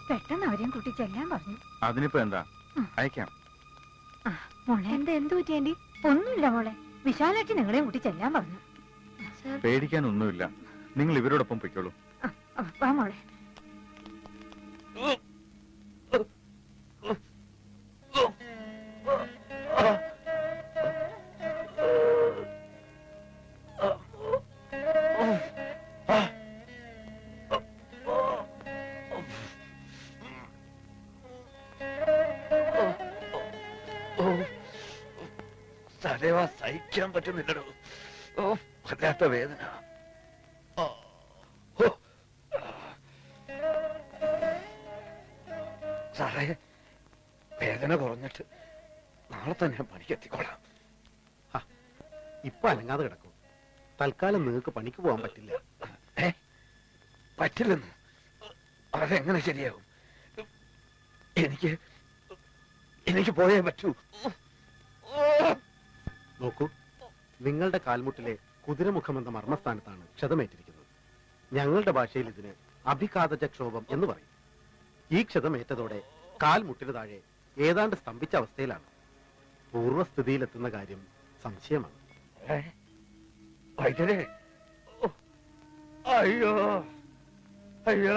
പെട്ടെന്ന് അവരെയും കൂട്ടി ചെല്ലാൻ പറഞ്ഞു. അതിനിപ്പോ എന്താ, അയക്കാം. മോളെ എന്ത് പറ്റിയേണ്ടി? ഒന്നുമില്ല മോളെ, വിശാലാച്ചി നിങ്ങളെയും കൂട്ടി ചെല്ലാൻ പറഞ്ഞു. പേടിക്കാനൊന്നുമില്ല, നിങ്ങൾ ഇവരോടൊപ്പം പൊയ്ക്കോളൂ. വാ മോളെ. സഹിക്കാൻ പറ്റുന്നില്ലടോ. വല്ലാത്ത വേദന. സാറേ, വേദന കുറഞ്ഞിട്ട് നാളെ തന്നെ പണിക്കെത്തിക്കോളാം. ഇപ്പൊ അനങ്ങാതെ കിടക്കും. തൽക്കാലം നിങ്ങൾക്ക് പണിക്ക് പോകാൻ പറ്റില്ല. പറ്റില്ലെന്ന്? അതെങ്ങനെ ശരിയാവും? എനിക്ക് പോയേ പറ്റൂ. നോക്കൂ, നിങ്ങളുടെ കാൽമുട്ടിലെ കുതിരമുഖം എന്ന മർമ്മസ്ഥാനത്താണ് ക്ഷതമേറ്റിരിക്കുന്നത്. ഞങ്ങളുടെ ഭാഷയിൽ ഇതിന് അഭിഘാതജക്ഷോഭം എന്ന് പറയും. ഈ ക്ഷതമേറ്റതോടെ കാൽമുട്ടിന് താഴെ ഏതാണ്ട് സ്തംഭിച്ച അവസ്ഥയിലാണ്. പൂർവ്വസ്ഥിതിയിലെത്തുന്ന കാര്യം സംശയമാണ്. അയ്യോ അയ്യോ,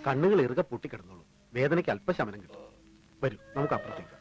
കണ്ണുകൾ ഇറുകെ പൂട്ടിക്കിടന്നോളൂ. വേദനയ്ക്ക് അല്പശമനം കിട്ടും. വരൂ, നമുക്ക് അപ്പുറത്തേക്ക്.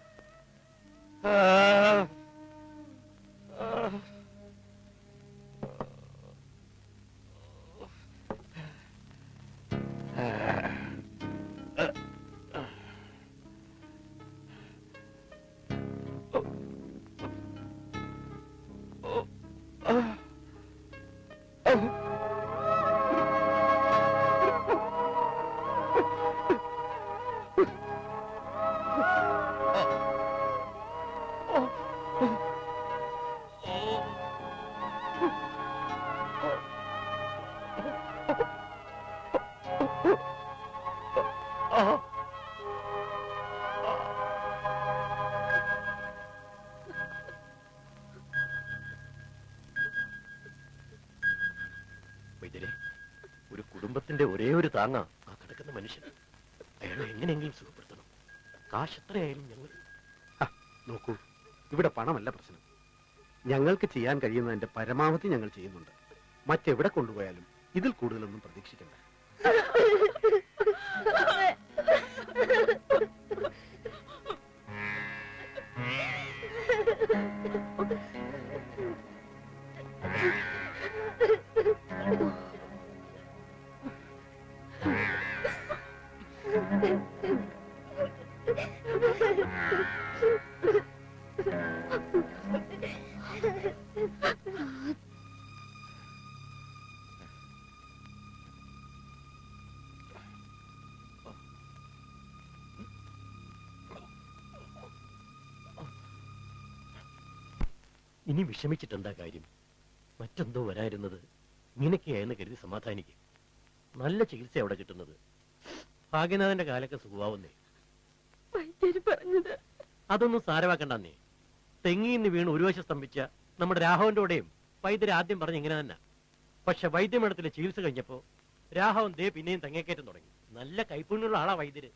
വൈദ്യരെ, ഒരു കുടുംബത്തിന്റെ ഒരേ ഒരു താങ്ങ ആ കിടക്കുന്ന മനുഷ്യൻ. അയാളെ എങ്ങനെയെങ്കിലും സുഖപ്പെടുത്തണം. കാശ് എത്രയായാലും ഞങ്ങൾ. നോക്കൂ, ഇവിടെ പണമല്ല പ്രശ്നം. ഞങ്ങൾക്ക് ചെയ്യാൻ കഴിയുന്നതിന്റെ പരമാവധി ഞങ്ങൾ ചെയ്യുന്നുണ്ട്. മറ്റെവിടെ കൊണ്ടുപോയാലും ഇതിൽ കൂടുതലൊന്നും പ്രതീക്ഷിക്കണ്ട. ഇനി വിഷമിച്ചിട്ടെന്താ കാര്യം? മറ്റെന്തോ വരായിരുന്നത് ഇങ്ങനെയൊക്കെയായെന്ന് കരുതി സമാധാനിക്കും. നല്ല ചികിത്സ അവിടെ കിട്ടുന്നത്. ഭാഗ്യനാഥന്റെ കാലൊക്കെ സുഖമാവുന്നേ. പറഞ്ഞത് അതൊന്നും സാരമാക്കണ്ടെന്നേ. തെങ്ങിന്ന് വീണ് ഒരു വശം സ്തംഭിച്ച നമ്മുടെ രാഘവന്റെ കൂടെയും വൈദ്യര് ആദ്യം പറഞ്ഞ ഇങ്ങനെ തന്നെ. പക്ഷെ വൈദ്യമേടത്തിലെ ചികിത്സ കഴിഞ്ഞപ്പോ രാഘവൻ ദേ പിന്നെയും തെങ്ങേക്കയറ്റം തുടങ്ങി. നല്ല കൈപ്പുണ്യുള്ള ആളാ വൈദ്യര്.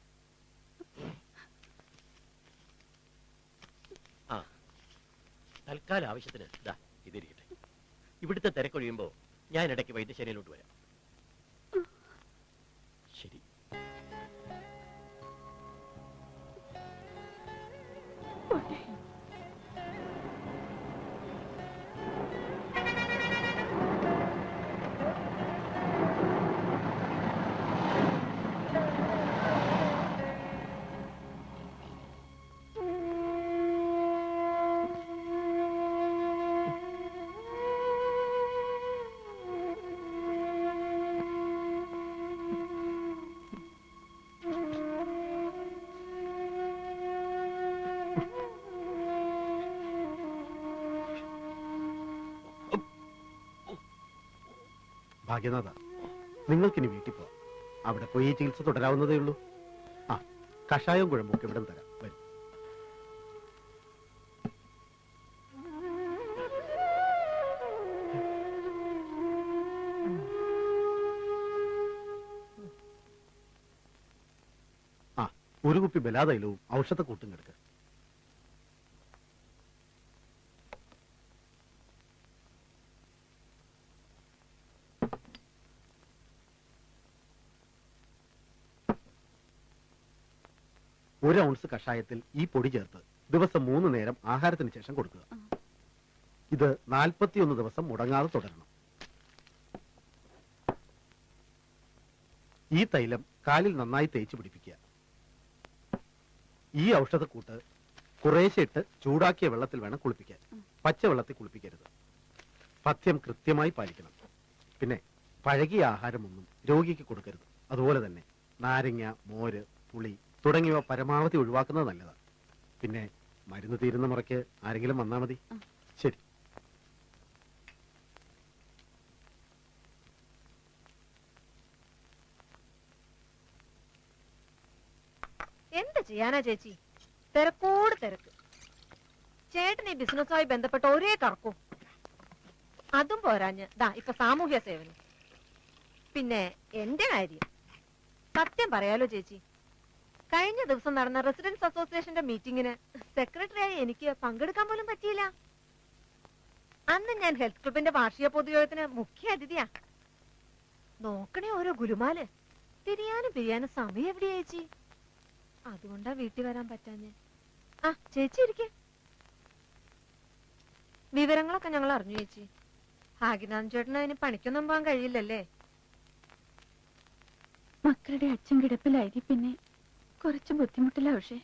ആ, തൽക്കാല ആവശ്യത്തിന് ഇതാ ഇതിരിക്കട്ടെ. ഇവിടുത്തെ തിരക്കൊഴിയുമ്പോ ഞാൻ ഇടയ്ക്ക് വൈദ്യശാലയിലോട്ട് വരാം. ശരി. ഭാഗ്യനാഥ, നിങ്ങൾക്കിനി വീട്ടിൽ പോവാം. അവിടെ പോയി ഈ ചികിത്സ തുടരാവുന്നതേ ഉള്ളൂ. ആ, കഷായവും കുഴമ്പൊക്കെ ഇവിടെ തരാം. വരും. ആ, ഒരു കുപ്പി ബലാതൈലവും ഔഷധക്കൂട്ടും കിടക്കുക. ഒരു ഔൺസ് കഷായത്തിൽ ഈ പൊടി ചേർത്ത് ദിവസം 3 നേരം ആഹാരത്തിന് ശേഷം കൊടുക്കുക. ഇത് 41 ദിവസം മുടങ്ങാതെ തുടരണം. ഈ തൈലം കാലിൽ നന്നായി തേച്ച് പിടിപ്പിക്കുക. ഈ ഔഷധക്കൂട്ട് കുറേശ്ശെ ഇട്ട് ചൂടാക്കിയ വെള്ളത്തിൽ വേണം കുളിപ്പിക്കാൻ. പച്ചവെള്ളത്തിൽ കുളിപ്പിക്കരുത്. പഥ്യം കൃത്യമായി പാലിക്കണം. പിന്നെ പഴകിയ ആഹാരമൊന്നും രോഗിക്ക് കൊടുക്കരുത്. അതുപോലെ തന്നെ നാരങ്ങ, മോര്, പുളി തുടങ്ങിയവ പരമാവധി ഒഴിവാക്കുന്നത് നല്ലതാണ്. പിന്നെ മരുന്ന് തീരുന്ന മുറയ്ക്ക് ആരെങ്കിലും വന്നാ മതി. ശരി. എന്ത് ചെയ്യാനാ ചേച്ചി? തിരക്കോട് തിരക്ക്. ചേട്ടൻ ഈ ബിസിനസ്സുമായി ബന്ധപ്പെട്ട ഒരേ കറക്കും. അതും പോരാഞ്ഞ് ദാ ഇപ്പൊ സാമൂഹ്യ സേവനം. പിന്നെ എന്റെ കാര്യം സത്യം പറയാലോ ചേച്ചി, കഴിഞ്ഞ ദിവസം നടന്ന റെസിഡൻസ് അസോസിയേഷന്റെ മീറ്റിംഗിന് സെക്രട്ടറിയായി എനിക്ക് പങ്കെടുക്കാൻ പോലും പറ്റിയില്ല. അന്ന് ഞാൻ ഹെൽത്ത് ക്ലബിന്റെ വാർഷിക പൊതുയോഗത്തിന് മുഖ്യ അതിഥിയാ. നോക്കണേ ഓരോ ഗുലുമാല്. തിരിയാനും പിരിയാനും സമയം എവിടെയാ ചേച്ചി? അതുകൊണ്ടാ വീട്ടിൽ വരാൻ പറ്റാഞ്ഞ്. ആ ചേച്ചി ഇരിക്കെ. വിവരങ്ങളൊക്കെ ഞങ്ങൾ അറിഞ്ഞു ചേച്ചി. ഭാഗ്യനാഥൻ ചേട്ടന് അതിന് പണിക്കൊന്നും പോകാൻ കഴിയില്ലല്ലേ? മക്കളുടെ അച്ഛൻ കിടപ്പിലായി പിന്നെ കുറച്ച് ബുദ്ധിമുട്ടില്ല. പക്ഷേ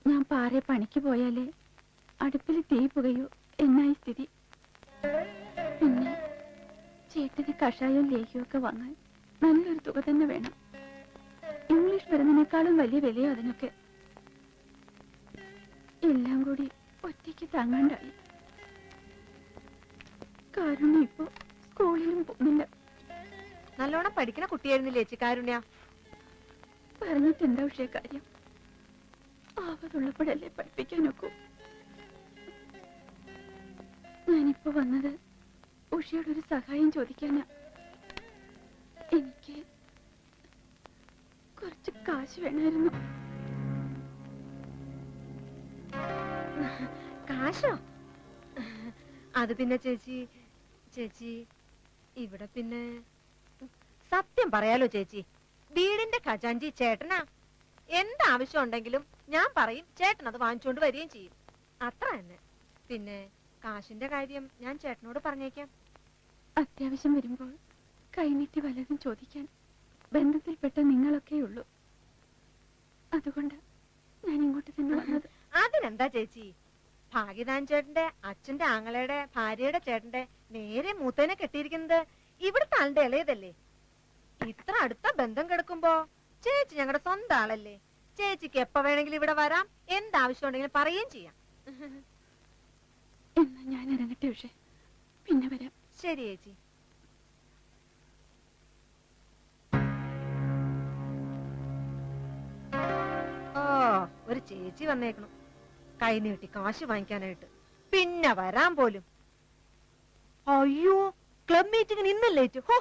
ഞാൻ പാറെ പണിക്ക് പോയാലേ അടുപ്പിൽ തീ പുകയോ എന്നായി സ്ഥിതി. പിന്നെ ചേട്ടന് കഷായവും ലേഹ്യവും ഒക്കെ വാങ്ങാൻ നല്ലൊരു തുക തന്നെ വേണം. ഇംഗ്ലീഷ് മരുന്നിനേക്കാളും വലിയ വിലയോ അതിനൊക്കെ. എല്ലാം കൂടി ഒറ്റയ്ക്ക് താങ്ങാണ്ടായി. കാരുണ്യ ഇപ്പോ സ്കൂളിലും പോകുന്നില്ല. നല്ലോണം പഠിക്കണ കുട്ടിയായിരുന്നില്ലേ ചേച്ചി കാരുണ്യ? പറഞ്ഞിട്ട് എന്താ പക്ഷേ കാര്യം? ആവതുള്ളപ്പോഴല്ലേ പഠിപ്പിക്കാനൊക്കൂ. ഞാനിപ്പോ വന്നത് ഉഷയോടൊരു സഹായം ചോദിക്കാനാ. എനിക്ക് കുറച്ച് കാശ് വേണമായിരുന്നു. കാശോ? അത് പിന്നെ ചേച്ചി ഇവിടെ പിന്നെ സത്യം പറയാലോ ചേച്ചി, വീടിന്റെ ഖജാഞ്ചി ചേട്ടനാ. എന്താവശ്യം ഉണ്ടെങ്കിലും ഞാൻ പറയും, ചേട്ടൻ അത് വാങ്ങിച്ചുകൊണ്ട് വരികയും ചെയ്യും. അത്ര തന്നെ. പിന്നെ കാശിന്റെ കാര്യം ഞാൻ ചേട്ടനോട് പറഞ്ഞേക്കാം. അത്യാവശ്യം വരുമ്പോൾ കൈനീട്ടി വല്ലതും ചോദിക്കാൻ ബന്ധത്തിൽപ്പെട്ട നിങ്ങളൊക്കെയുള്ളൂ. അതുകൊണ്ട് ഞാൻ ഇങ്ങോട്ട് തന്നെ വന്നത്. അതിനെന്താ ചേച്ചി, ഭാഗ്യദാൻ ചേട്ടന്റെ അച്ഛന്റെ ആങ്ങളയുടെ ഭാര്യയുടെ ചേട്ടന്റെ നേരെ മൂത്തേനെ കെട്ടിയിരിക്കുന്നത് ഇവിടുത്തെ ആളുടെ ഇളയതല്ലേ. ഇത്ര അടുത്ത ബന്ധം കിടക്കുമ്പോ ചേച്ചി ഞങ്ങളുടെ സ്വന്തം ആളല്ലേ. ചേച്ചിക്ക് എപ്പ വേണമെങ്കിലും ഇവിടെ വരാം, എന്താവശ്യം ഉണ്ടെങ്കിലും പറയുകയും ചെയ്യാം. എന്നാ ഞാൻ ഇറങ്ങട്ടെ ഉഷേ, പിന്നെ വരാം. ശരി ചേച്ചി. ഓ, ഒരു ചേച്ചി വന്നേക്കണം കൈ നീട്ടി കാശ് വാങ്ങിക്കാനായിട്ട്. പിന്നെ വരാൻ പോലും. അയ്യോ, ക്ലബ് മീറ്റിംഗിന് ഇന്നല്ലേ ചേച്ചി? ഹോ,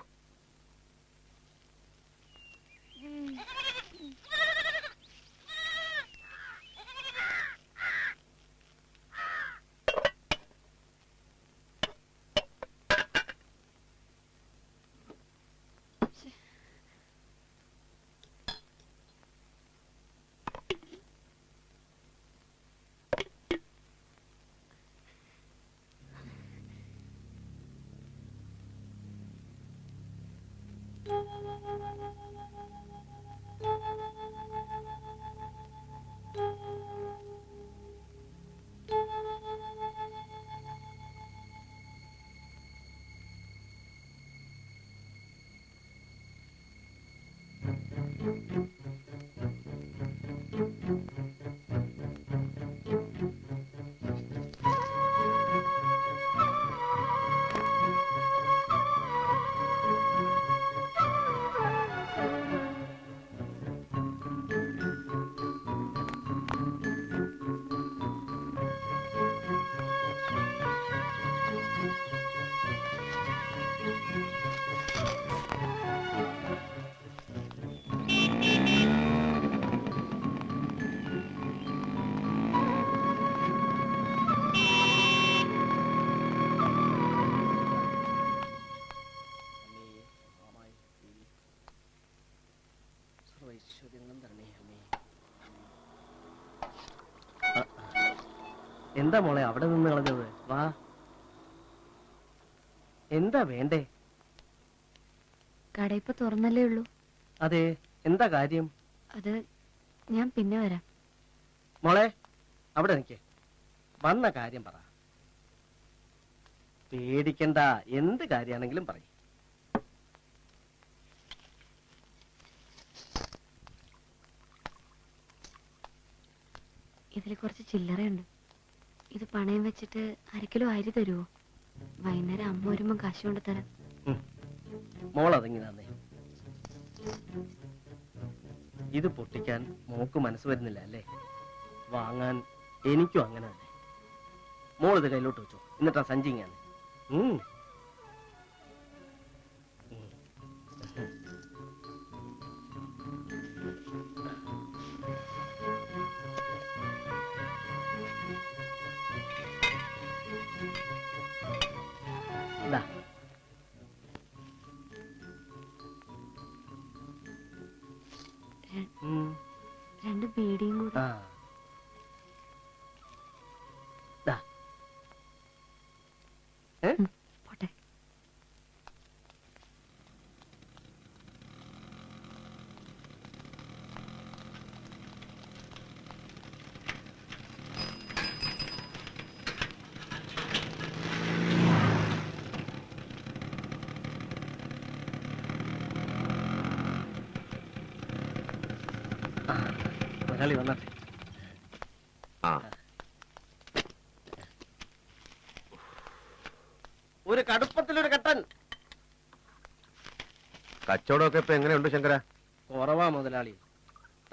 എന്താ മോളെ അവിടെ നിന്ന് കളഞ്ഞത്? വാ, എന്താ വേണ്ടേ? കട ഇപ്പൊ തുറന്നല്ലേ ഉള്ളൂ. അതെ, എന്താ കാര്യം? അത് ഞാൻ പിന്നെ വരാം. മോളെ അവിടെ നിൽക്കേ, വന്ന കാര്യം പറ. പേടിക്കണ്ട, എന്ത് കാര്യമാണെങ്കിലും പറയും. ഇതിൽ കുറച്ച് ചില്ലറയുണ്ട്. ഇത് പണയം വെച്ചിട്ട് 1/2 കിലോ അരി തരുമോ? വൈകുന്നേരം അമ്മ വരുമ്പോ കാശ് കൊണ്ട് തരാം. മോളതെങ്ങനെ തന്നെ. ഇത് പൊട്ടിക്കാൻ മോക്ക് മനസ്സ് വരുന്നില്ല അല്ലേ? വാങ്ങാൻ എനിക്കും അങ്ങനെ തന്നെ. മോളിത് കയ്യിലോട്ട് വെച്ചോ, എന്നിട്ടാ സഞ്ചിങ്ങാണ്. രണ്ട് ബീഡിയും കൂടി. പോട്ടെ. മുതലാളി വന്നാട്ടെ. ആ ഒരു കടുപ്പത്തിലൊരു കട്ടൻ. കച്ചവടമൊക്കെ ഇപ്പൊ എങ്ങനെയുണ്ട് ശങ്കര? കുറവാ മുതലാളി,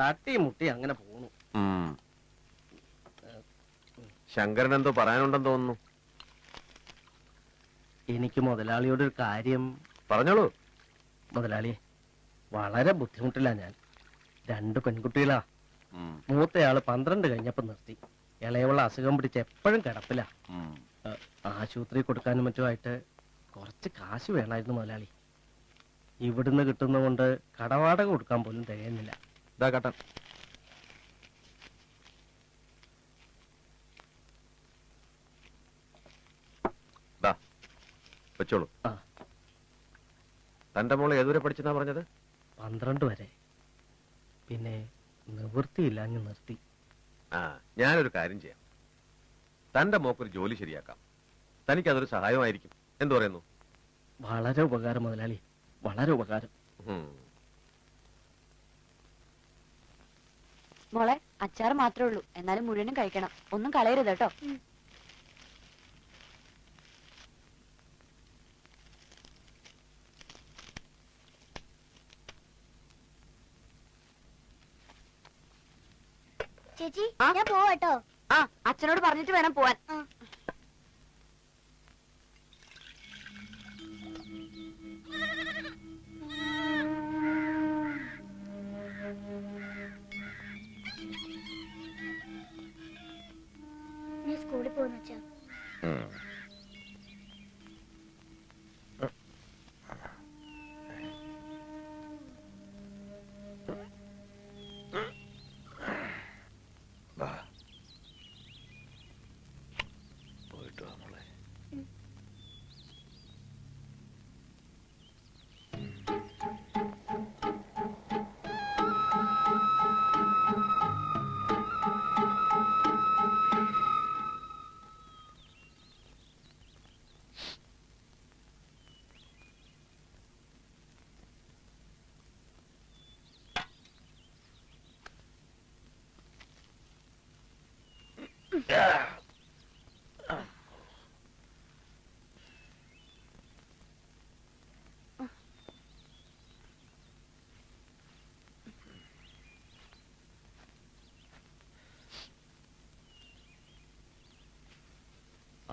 തട്ടി മുട്ടി അങ്ങനെ പോണു. ശങ്കരൻ എന്തോ പറയാനുണ്ടെന്ന് തോന്നുന്നു. എനിക്ക് മുതലാളിയോടൊരു കാര്യം. പറഞ്ഞോളൂ. മുതലാളി, വളരെ ബുദ്ധിമുട്ടില്ല ഞാൻ. 2 പെൺകുട്ടികളാ. മൂത്തയാള് 12 കഴിഞ്ഞപ്പോ നിർത്തി. ഇളയവള അസുഖം പിടിച്ച് എപ്പോഴും കിടപ്പില്ല. ആശുപത്രി കൊടുക്കാനും മറ്റുമായിട്ട് കുറച്ച് കാശ് വേണമായിരുന്നു മുതലാളി. ഇവിടുന്ന് കിട്ടുന്നതുകൊണ്ട് കടവാടക കൊടുക്കാൻ പോലും തികയുന്നില്ല. ഇതാ കട്ടൻ. വെച്ചോളൂ. തന്റെ മോളെ ഏതുവരെ പഠിച്ചെന്നാ പറഞ്ഞത്? 12 വരെ. പിന്നെ നിവൃത്തിയില്ല, അങ്ങ് നിർത്തി. ഞാനൊരു കാര്യം ചെയ്യാം. തന്റെ മോക്കൊരു ജോലി ശരിയാക്കാം. തനിക്കതൊരു സഹായമായിരിക്കും. എന്തു പറയുന്നു? വളരെ ഉപകാരം മുതലാളി, വളരെ ഉപകാരം. മോളെ, അച്ചാർ മാത്രമേ ഉള്ളൂ, എന്നാലും മുഴുവനും കഴിക്കണം. ഒന്നും കളയരുത് കേട്ടോ. ചേച്ചി, ഞാൻ പോവാട്ടോ. ആ, അച്ഛനോട് പറഞ്ഞിട്ട് വേണം പോവാൻ. ഞാൻ സ്കൂളിൽ പോകുന്നു അച്ഛാ.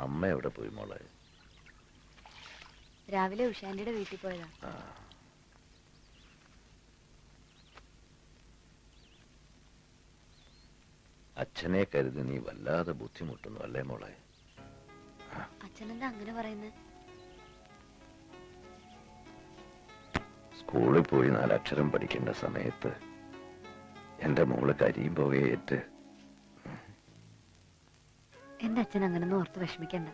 അമ്മ എവിടെ പോയി മോളെ? രാവിലെ ഉഷാന്റിയുടെ വീട്ടിൽ പോയതാ. അച്ഛനെ കരുതി നീ വല്ലാതെ ബുദ്ധിമുട്ടുന്നു അല്ലേ മോളെ? അച്ഛനെന്താ അങ്ങനെ പറയുന്നത്? സ്കൂളിൽ പോയി 4 അക്ഷരം പഠിക്കേണ്ട സമയത്ത് എന്റെ മോള് കരിയും പോകേറ്റ്. എന്റെ അച്ഛൻ അങ്ങനൊന്നും ഓർത്ത് വിഷമിക്കണ്ട.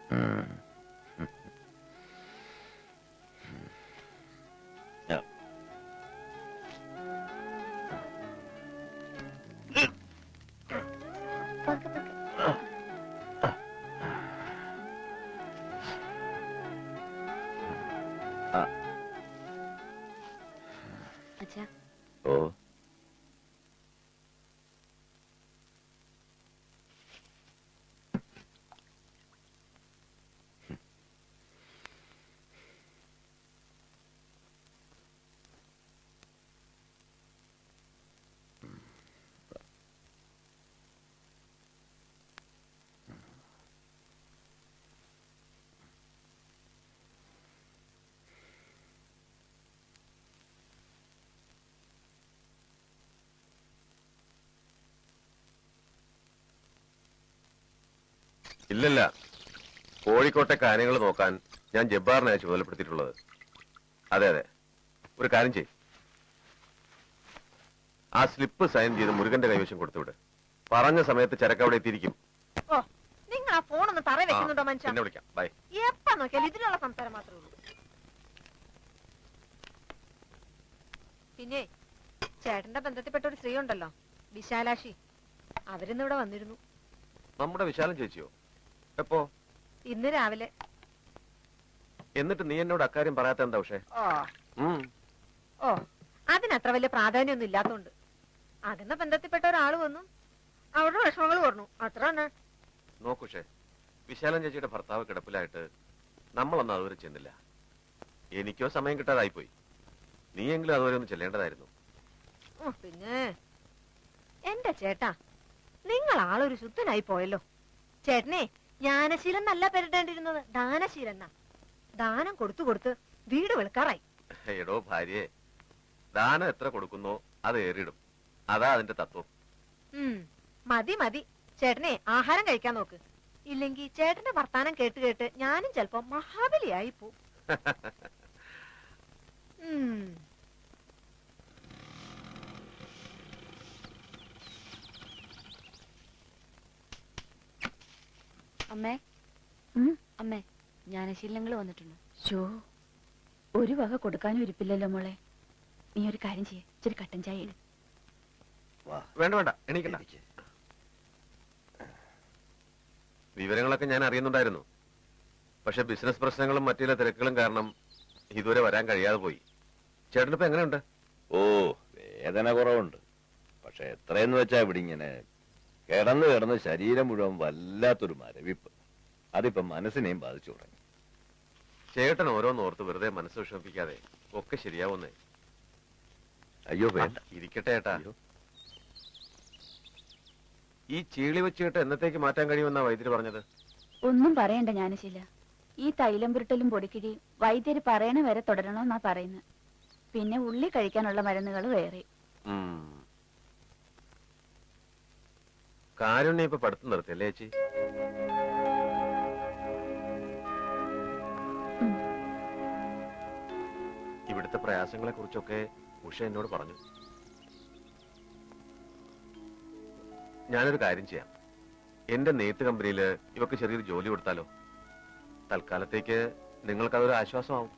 അച്ഛാ. ഓ, ഇല്ലല്ല, കോഴിക്കോട്ടെ കാര്യങ്ങൾ നോക്കാൻ ഞാൻ ജബ്ബാറിനെ ചുമതലപ്പെടുത്തിയിട്ടുള്ളത്. അതെ അതെ, ഒരു കാര്യം ചെയ്യും. ആ സ്ലിപ്പ് സൈൻ ചെയ്ത് മുരുകന്റെ കൈവശം കൊടുത്തുവിട്. പറഞ്ഞ സമയത്ത് ചരക്ക് അവിടെ എത്തിയിരിക്കും. ഓ, നിങ്ങൾ ആ ഫോണൊന്ന് തറ വെക്കുന്നുണ്ടോ മനുഷ്യ? എന്നെ വിളിക്കാം. ബൈ. എപ്പ നോക്കിയാലും ഇതിനുള്ള സംസാരം മാത്രമേ ഉള്ളൂ. പിന്നെ ചേട്ടന്റെ ബന്ധത്തിൽപ്പെട്ട ഒരു സ്ത്രീ ഉണ്ടല്ലോ, വിശാലാക്ഷി. അവരിന്ന് ഇവിടെ വന്നിരുന്നു. നമ്മുടെ വിശാലം ചേച്ചിയോ? എപ്പോ? ഇന്ന് രാവിലെ. എന്നിട്ട് നീ എന്നോട് അക്കാര്യം പറയാത്ത എന്താ? പക്ഷേ ഓ, അതിനത്ര വലിയ പ്രാധാന്യമൊന്നും ഇല്ലാത്തോണ്ട്. അകന്ന ബന്ധത്തിൽപ്പെട്ട ഒരാൾ വന്നു, അവരുടെ വിഷമങ്ങൾ പറഞ്ഞു, അത്ര തന്നെ. നോക്കുഷേ, വിശാലൻ ചേച്ചിയുടെ ഭർത്താവ് കിടപ്പിലായിട്ട് നമ്മളൊന്നും അതുവരെ ചെന്നില്ല. എനിക്കോ സമയം കിട്ടാതായിപ്പോയി. നീയെങ്കിലും അതുവരെ ഒന്ന് ചെല്ലേണ്ടതായിരുന്നു. പിന്നെ എന്റെ ചേട്ടാ, നിങ്ങൾ ആളൊരു ശുദ്ധനായി പോയല്ലോ. ചേട്ടനെ ജ്ഞാനശീലൻ നല്ല പേരിട്ടേണ്ടിരുന്നത് ദാനശീലനാ. ദാനം കൊടുത്തു കൊടുത്ത് വീട് വെളുക്കാറായി. എടോ ഭാര്യയെ, ദാനം എത്ര കൊടുക്കുന്നോ അത് ഏറിയിടും. അതാ അതിന്റെ തത്വം. മതി മതി, ചേട്ടനെ ആഹാരം കഴിക്കാൻ നോക്ക്. ഇല്ലെങ്കിൽ ചേട്ടന്റെ വർത്താനം കേട്ട് കേട്ട് ഞാനും ചെലപ്പോ മഹാബലിയായി പോ. അമ്മേ അമ്മേ ജ്ഞാനശീലങ്ങൾ വന്നിട്ടുണ്ട്. ഷോ, ഒരു വക കൊടുക്കാനും ഇരിപ്പില്ലല്ലോ മോളെ. നീ ഒരു കാര്യം ചെയ്യേ, ഇച്ചിരി കട്ടൻ ചായ ഇട്. വേണ്ട വേണ്ട, എണീക്കണ്ട. വിവരങ്ങളൊക്കെ ഞാൻ അറിയുന്നുണ്ടായിരുന്നു. പക്ഷെ ബിസിനസ് പ്രശ്നങ്ങളും മറ്റു ചില തിരക്കുകളും കാരണം ഇതുവരെ വരാൻ കഴിയാതെ പോയി. ചേട്ടനിപ്പോ എങ്ങനെയുണ്ട്? ഓ, വേദന കുറവുണ്ട്. പക്ഷെ എത്രയെന്ന് വെച്ചാ ഇവിടെ ഇങ്ങനെ കിടന്ന് കിടന്ന് ശരീരം മുഴുവൻ വല്ലാത്തൊരു മരവിപ്പ്. അതിപ്പോ മനസ്സിനെയും ബാധിച്ചു തുടങ്ങി. ചേട്ടൻ ഓരോന്നോർത്ത് വെറുതെ മനസ്സ് വിഷമിപ്പിക്കാതെ ഒക്കെ ശരിയാവുന്നേ. അയ്യോ വേണ്ട, ഇരിക്കട്ടെ ഏട്ടാ. ഈ ചീളി വെച്ചിട്ട് എന്നത്തേക്ക് മാറ്റാൻ കഴിയുമെന്നാ വൈദ്യര് പറഞ്ഞത്? ഒന്നും പറയണ്ട ജ്ഞാനശീല. ഈ തൈലം പുരട്ടലും പൊടിക്കിടി വൈദ്യര് പറയണ വരെ തുടരണമെന്നാ പറയുന്നത്. പിന്നെ ഉള്ളി കഴിക്കാനുള്ള മരുന്നുകൾ വേറെ. കാരുണ്യം ഇപ്പൊ പഠിത്തം നിർത്തിയല്ലേ ചേച്ചി? ഇവിടുത്തെ പ്രയാസങ്ങളെ കുറിച്ചൊക്കെ ഉഷ എന്നോട് പറഞ്ഞു. ഞാനൊരു കാര്യം ചെയ്യാം. എന്റെ നെയ്ത്ത് കമ്പനിയില് ഇവക്ക് ചെറിയൊരു ജോലി കൊടുത്താലോ? തൽക്കാലത്തേക്ക് നിങ്ങൾക്കതൊരു ആശ്വാസമാവും.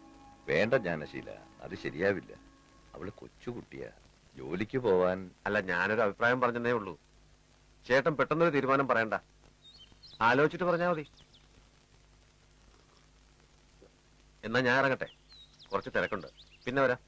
വേണ്ട ജ്ഞാനശീല, അത് ശരിയാവില്ല. അവള് കൊച്ചുകുട്ടിയാ, ജോലിക്ക് പോവാൻ. അല്ല, ഞാനൊരു അഭിപ്രായം പറഞ്ഞതേ ഉള്ളൂ. ചേട്ടൻ പെട്ടെന്നൊരു തീരുമാനം പറയണ്ട, ആലോചിച്ചിട്ട് പറഞ്ഞാൽ മതി. എന്നാ ഞാൻ ഇറങ്ങട്ടെ, കുറച്ച് തിരക്കുണ്ട്. പിന്നെ വരാം.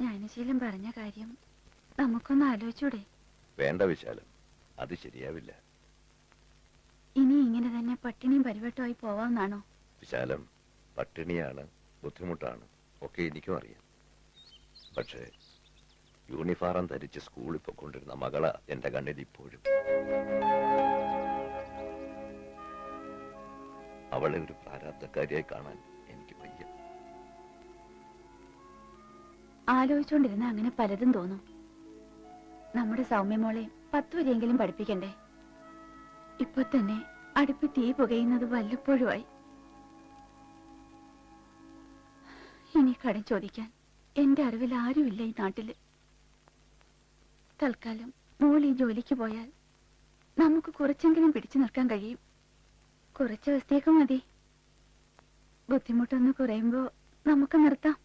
ജ്ഞാനശീലൻ പറഞ്ഞ കാര്യം നമുക്കൊന്ന് ആലോചിച്ചൂടെ? വേണ്ട വിശാലം, അത് ശരിയാവില്ല. ഇനി ഇങ്ങനെ തന്നെ പട്ടിണിയും പരിവട്ടമായി പോവാന്നാണോ? വിശാലം, പട്ടിണിയാണ്, ബുദ്ധിമുട്ടാണ്, ഒക്കെ എനിക്കും അറിയാം. പക്ഷേ യൂണിഫോം ധരിച്ച് സ്കൂളിൽ പോയിക്കൊണ്ടിരുന്ന മകളാ എന്റെ കണ്ണിൽ ഇപ്പോഴും. അവളെ ഒരു പ്രാരാബ്ധക്കാരിയായി കാണാൻ എനിക്ക് വയ്യ. ആലോചിച്ചോണ്ടിരുന്ന അങ്ങനെ പലതും തോന്നും. നമ്മുടെ സൗമ്യമോളെ 10 വരെയെങ്കിലും പഠിപ്പിക്കണ്ടേ? ഇപ്പൊ തന്നെ അടുപ്പ് തീ പുകയുന്നത് വല്ലപ്പോഴുമായി. ഇനി കടം ചോദിക്കാൻ എന്റെ അറിവിൽ ആരുമില്ല ഈ നാട്ടില്. തൽക്കാലം മോൾ ഈ ജോലിക്ക് പോയാൽ നമുക്ക് കുറച്ചെങ്കിലും പിടിച്ചു നിൽക്കാൻ കഴിയും. കുറച്ച് ദിവസത്തേക്ക് മതി. ബുദ്ധിമുട്ടൊന്ന് കുറയുമ്പോ നമുക്ക് നിർത്താം.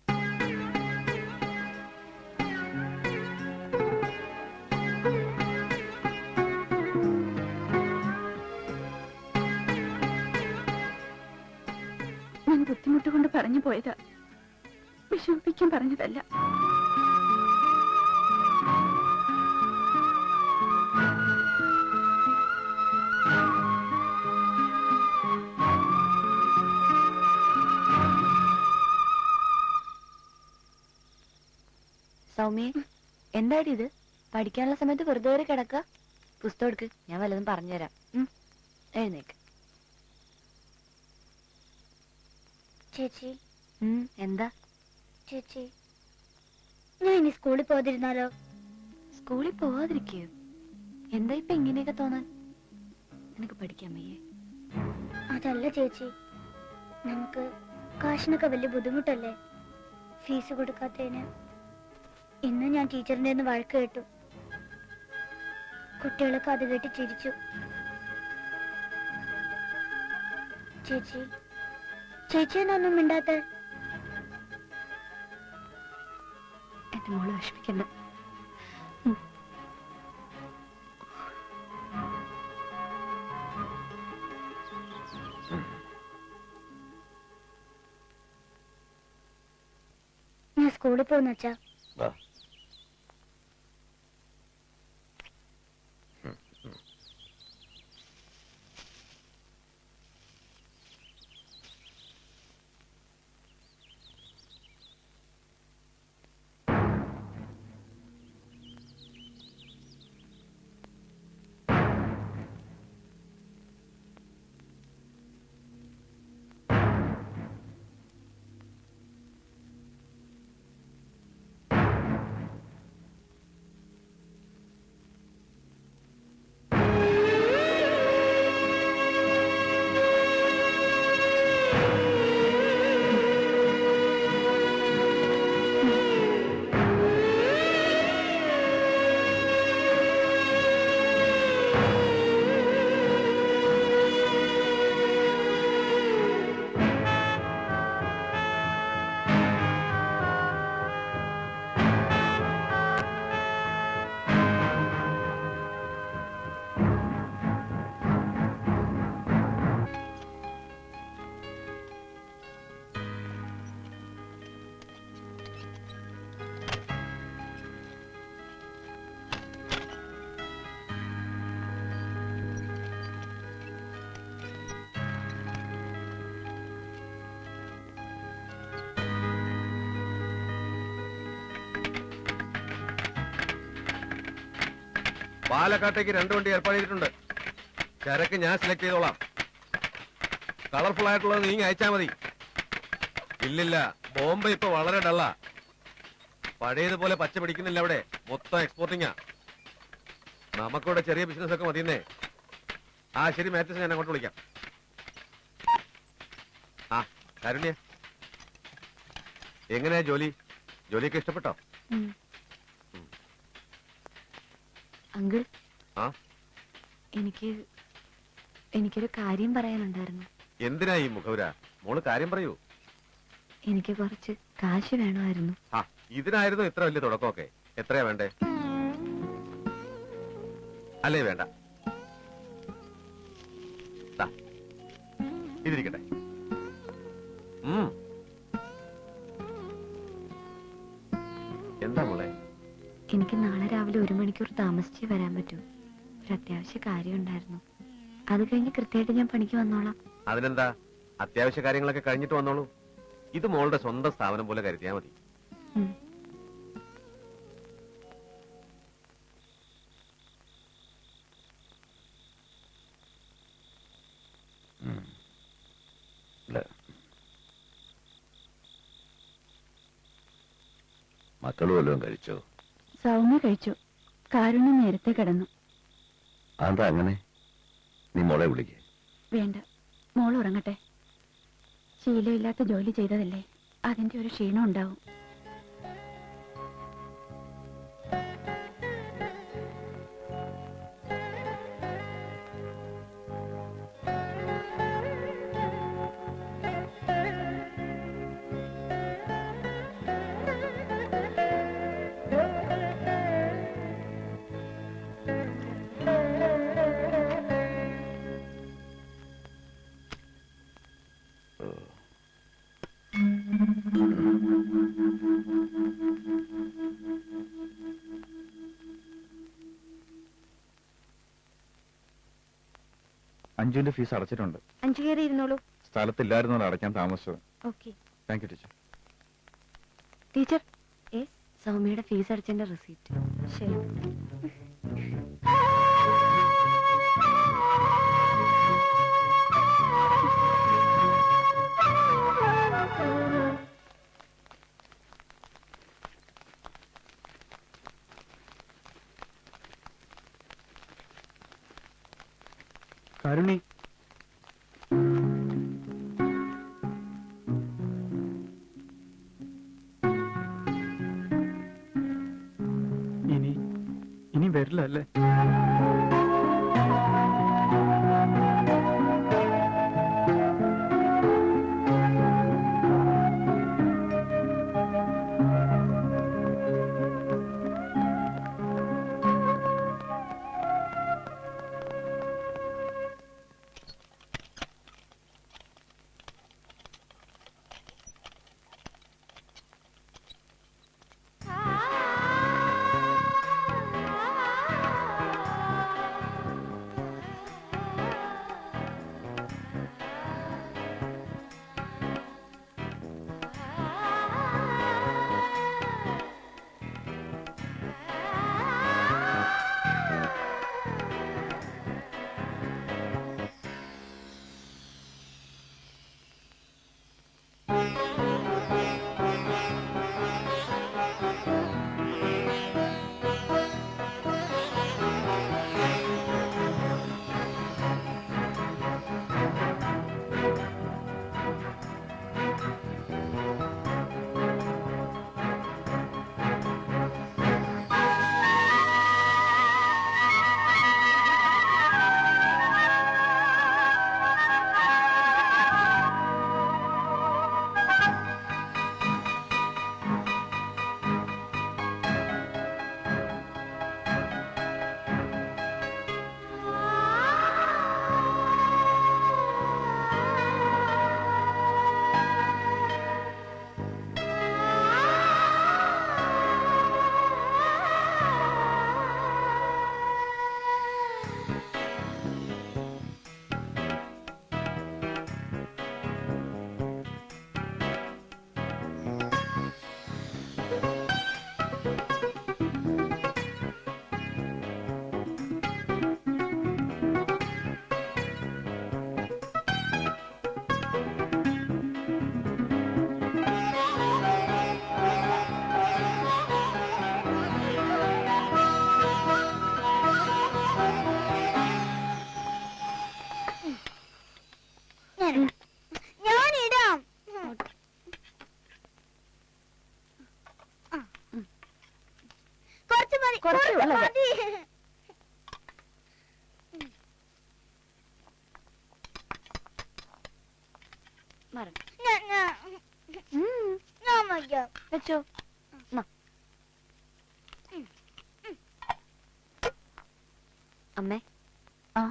ഞാൻ ബുദ്ധിമുട്ട് കൊണ്ട് പറഞ്ഞു പോയതാ, വിഷമിപ്പിക്കാൻ പറഞ്ഞതല്ല. സൗമ്യ, എന്താടി ഇത്? പഠിക്കാനുള്ള സമയത്ത് വെറുതെ കയറി കിടക്ക. പുസ്തകം എടുക്ക്, ഞാൻ വല്ലതും പറഞ്ഞുതരാം. എഴുന്നേക്ക്. ചേച്ചി. എന്താ? ചേച്ചി, ഞാൻ ഇനി സ്കൂളിൽ പോകാതിരുന്നാലോ? സ്കൂളിൽ പോവാതിരിക്കോ? എന്താ ഇപ്പൊ ഇങ്ങനെയൊക്കെ തോന്നാൻ? നിനക്ക് പഠിക്കാൻ വയ്യേ? അതല്ല ചേച്ചി, നമുക്ക് കാശിനൊക്കെ വലിയ ബുദ്ധിമുട്ടല്ലേ ഫീസ് കൊടുക്കാത്തതിന്. ഇന്ന് ഞാൻ ടീച്ചറിന്റെ വഴക്ക് കേട്ടു. കുട്ടികളൊക്കെ അത് കേട്ട് ചിരിച്ചു. ചേച്ചി ചേച്ചി എന്നൊന്നും മിണ്ടാത്ത? എന്റെ മോള് വിഷമിക്കണ്ട. ഞാൻ സ്കൂളിൽ പോകുന്ന അച്ഛാ. പാലക്കാട്ടേക്ക് 2 വണ്ടി ഏർപ്പാട് ചെയ്തിട്ടുണ്ട്. ചരക്ക് ഞാൻ സെലക്ട് ചെയ്തോളാം. കളർഫുൾ ആയിട്ടുള്ളത് നീ അയച്ചാ മതി. ഇല്ലില്ല, ബോംബെ ഇപ്പൊ വളരെ ഡള്ളാ. പഴയതുപോലെ പച്ച പിടിക്കുന്നില്ല അവിടെ. മൊത്തം എക്സ്പോർട്ടിങ്ങാ. നമുക്കിവിടെ ചെറിയ ബിസിനസ് ഒക്കെ മതിയെന്നേ. ആ ശരി മാത്യൂസ്, ഞാൻ അങ്ങോട്ട് വിളിക്കാം. ആ കാരുണ്യ, എങ്ങനെയാ ജോലിയൊക്കെ ഇഷ്ടപ്പെട്ടോ? അങ്കിൾ, ആ എനിക്കൊരു കാര്യം പറയാനുണ്ടായിരുന്നു. എന്തിനാ ഈ മുഖവുര? മോള് കാര്യം പറയൂ. എനിക്ക് കുറച്ച് കാശ് വേണമായിരുന്നു. ആ ഇതിനായിരുന്നു ഇത്ര വലിയ തുടക്കമൊക്കെ. എത്രയാ വേണ്ടേ? അല്ലേ വേണ്ട, ഇതിരിക്കട്ടെ. എന്താ മോളെ? എനിക്ക് നാളെ രാവിലെ 1 മണിക്കൂർ താമസിച്ചേ വരാൻ പറ്റൂ. ഒരു അത്യാവശ്യ കാര്യം ഉണ്ടായിരുന്നു. അത് കഴിഞ്ഞ് കൃത്യമായിട്ട് ഞാൻ പണിക്ക് വന്നോളാം. അതിനെന്താ, അത്യാവശ്യ കാര്യങ്ങളൊക്കെ കഴിഞ്ഞിട്ട് വന്നോളൂ. ഇത് മോളുടെ സ്വന്തം സ്ഥാപനം പോലെ കരുതിയാ മതി. മക്കൾ വല്ലതും കഴിച്ചോ? സൗമ്യ കഴിച്ചു. കാരുണ്യം നേരത്തെ കിടന്നു. അതെന്താ അങ്ങനെ? നീ മോളെ വിളിക്കേ? വേണ്ട, മോൾ ഉറങ്ങട്ടെ. ശീലമില്ലാത്ത ജോലി ചെയ്തതല്ലേ, അതിന്റെ ഒരു ക്ഷീണം ഉണ്ടാവും. അഞ്ജുവിന്റെ ഫീസ് അടച്ചിട്ടുണ്ട്. 5 കയറി ഇരുന്നോളൂ. സ്ഥലത്തില്ലായിരുന്നോ അടയ്ക്കാൻ താമസിച്ചത്. Okay. Thank you teacher. Teacher, സൗമ്യയുടെ ഫീസ് അടച്ചതിന്റെ റെസീപ്റ്റ്. ശരി. കരുണി, ഇനി വരില്ല അല്ലേ? വയ്യ. വെച്ചോ. അമ്മേ. ആ.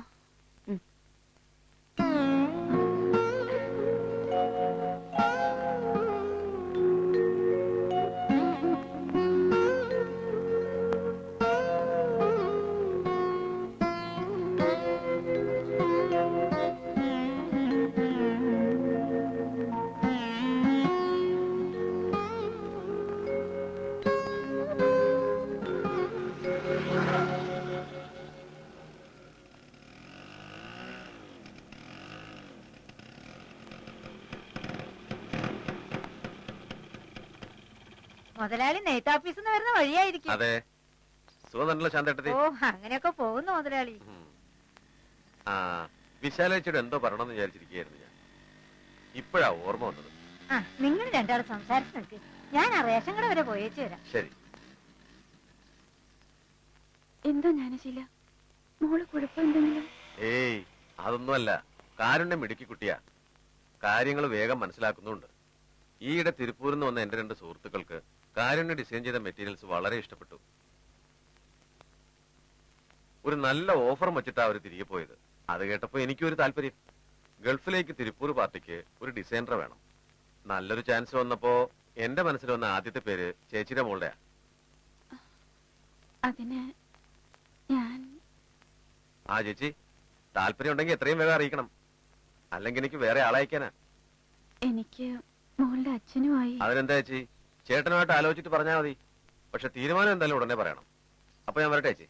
മുതലാളി നെയ്ത്ത് ഓഫീസിൽ നിന്ന് വരുന്ന വഴിയായിരിക്കും. അതെ, സുഖം തന്നെയല്ലോ ശാന്തേട്ടത്തി. ഓ, അങ്ങനെയൊക്കെ പോകുന്നു മുതലാളി. ആ, വിശാലേച്ചിയുടെ എന്തോ പറയണമെന്ന് വിചാരിച്ചിരിക്കുകയായിരുന്നു ഞാൻ. ഇപ്പോഴാ ഓർമ്മ വന്നത്. ആ, നിങ്ങൾ രണ്ടാളും സംസാരിച്ചു നിൽക്ക്. ഞാൻ ആ റേഷൻ കട വരെ പോയേച്ചു വരാം. ശരി. എന്താ ജ്ഞാനശീല, മോള് കുഴപ്പമെന്തെങ്കിലും? ഏയ്, അതൊന്നുമല്ല. കാരുണ്യം മിടുക്കി കുട്ടിയാ. കാര്യങ്ങൾ വേഗം മനസ്സിലാക്കുന്നുണ്ട്. ഈയിടെ തിരുപ്പൂരിൽ നിന്ന് വന്ന എന്റെ 2 സുഹൃത്തുക്കൾക്ക് കാരുണ്യ ഡിസൈൻ ചെയ്ത മെറ്റീരിയൽസ് വളരെ ഇഷ്ടപ്പെട്ടു. ഒരു നല്ല ഓഫർ വെച്ചിട്ടാ അവർ തിരികെ പോയത്. അത് കേട്ടപ്പോ എനിക്കൊരു താല്പര്യം. ഗൾഫിലേക്ക് തിരുപ്പൂർ പാർട്ടിക്ക് ഒരു ഡിസൈനർ വേണം. നല്ലൊരു ചാൻസ് വന്നപ്പോ എന്റെ മനസ്സിൽ വന്ന ആദ്യത്തെ പേര് ചേച്ചിയുടെ മോളുടെയാ. അതിന് ഞാൻ... ആ ചേച്ചി, താല്പര്യം ഉണ്ടെങ്കിൽ എത്രയും വേഗം അറിയിക്കണം. അല്ലെങ്കിൽ എനിക്ക് വേറെ ആളയക്കാനാ. എനിക്ക് മോളുടെ അച്ഛനുമായി... അതിനെന്താ ചേച്ചി, ചേട്ടനുമായിട്ട് ആലോചിച്ചിട്ട് പറഞ്ഞാൽ മതി. പക്ഷെ തീരുമാനം എന്തായാലും ഉടനെ പറയണം. അപ്പൊ ഞാൻ വരട്ടെ ചേച്ചി.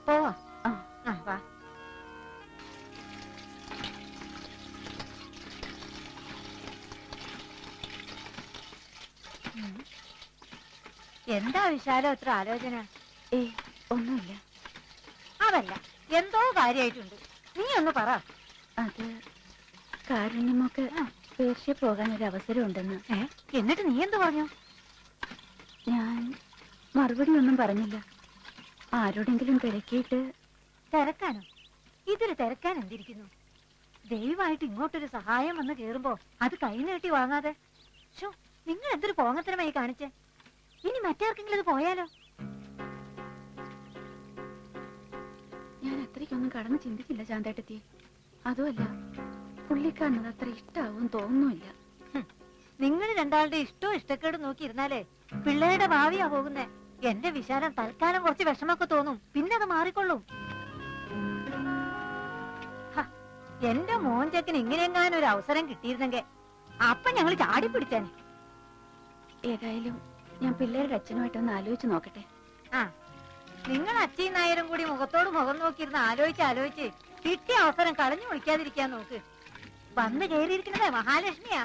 പോവാ. വാ. എന്താ വിശാലം ഇത്ര ആലോചന? ഒന്നുമില്ല. അതല്ല, എന്തോ കാര്യമായിട്ടുണ്ട്. നീ ഒന്ന് പറ. അത് കാരുണ്യമൊക്കെ പേർഷ്യ പോകാൻ ഒരു അവസരം ഉണ്ടെന്ന്. എന്നിട്ട് നീ എന്ത് പറഞ്ഞു? ഞാൻ മറുപടി ഒന്നും പറഞ്ഞില്ല. ആരോടെങ്കിലും തിരക്കിയിട്ട്... തിരക്കാനോ? ഇതിൽ തിരക്കാൻ എന്തിരിക്കുന്നു? ദയവായിട്ട് ഇങ്ങോട്ടൊരു സഹായം വന്ന് കേറുമ്പോ അത് കൈ നീട്ടി വാങ്ങാതെ. നിങ്ങൾ എന്തൊരു കോങ്ങത്തരമായി കാണിച്ചേ. ഇനി മറ്റാർക്കെങ്കിലും ഇത് പോയാലോ? ഞാൻ അത്രയ്ക്കൊന്നും കടന്ന് ചിന്തിച്ചില്ല ശാന്തേട്ടത്തി. അതുമല്ല, പുള്ളിക്കാരനത് അത്ര ഇഷ്ടാവും തോന്നുന്നില്ല. നിങ്ങൾ രണ്ടാളുടെ ഇഷ്ടവും ഇഷ്ടക്കേടും നോക്കിയിരുന്നാലേ പിള്ളേരുടെ ഭാവിയാ പോകുന്നേ. എന്റെ വിശാലം തൽക്കാലം കുറച്ച് വിഷമൊക്കെ തോന്നും, പിന്നെ അത് മാറിക്കൊള്ളും. എന്റെ മോൻചക്കിന് ഇങ്ങനെയെങ്ങാനും ഒരു അവസരം കിട്ടിയിരുന്നെങ്കിൽ അപ്പൊ ഞങ്ങൾ ചാടി പിടിച്ചേനെ. ഏതായാലും ഞാൻ പിള്ളേരുടെ അച്ഛനുമായിട്ടൊന്ന് ആലോചിച്ച് നോക്കട്ടെ. ആ, നിങ്ങൾ അച്ഛയും നായരും കൂടി മുഖത്തോട് മുഖം നോക്കിയിരുന്ന് ആലോചിച്ച് കിട്ടിയ അവസരം കളഞ്ഞു വിളിക്കാതിരിക്കാൻ നോക്ക്. വന്ന് കയറിയിരിക്കുന്നതേ മഹാലക്ഷ്മിയാ.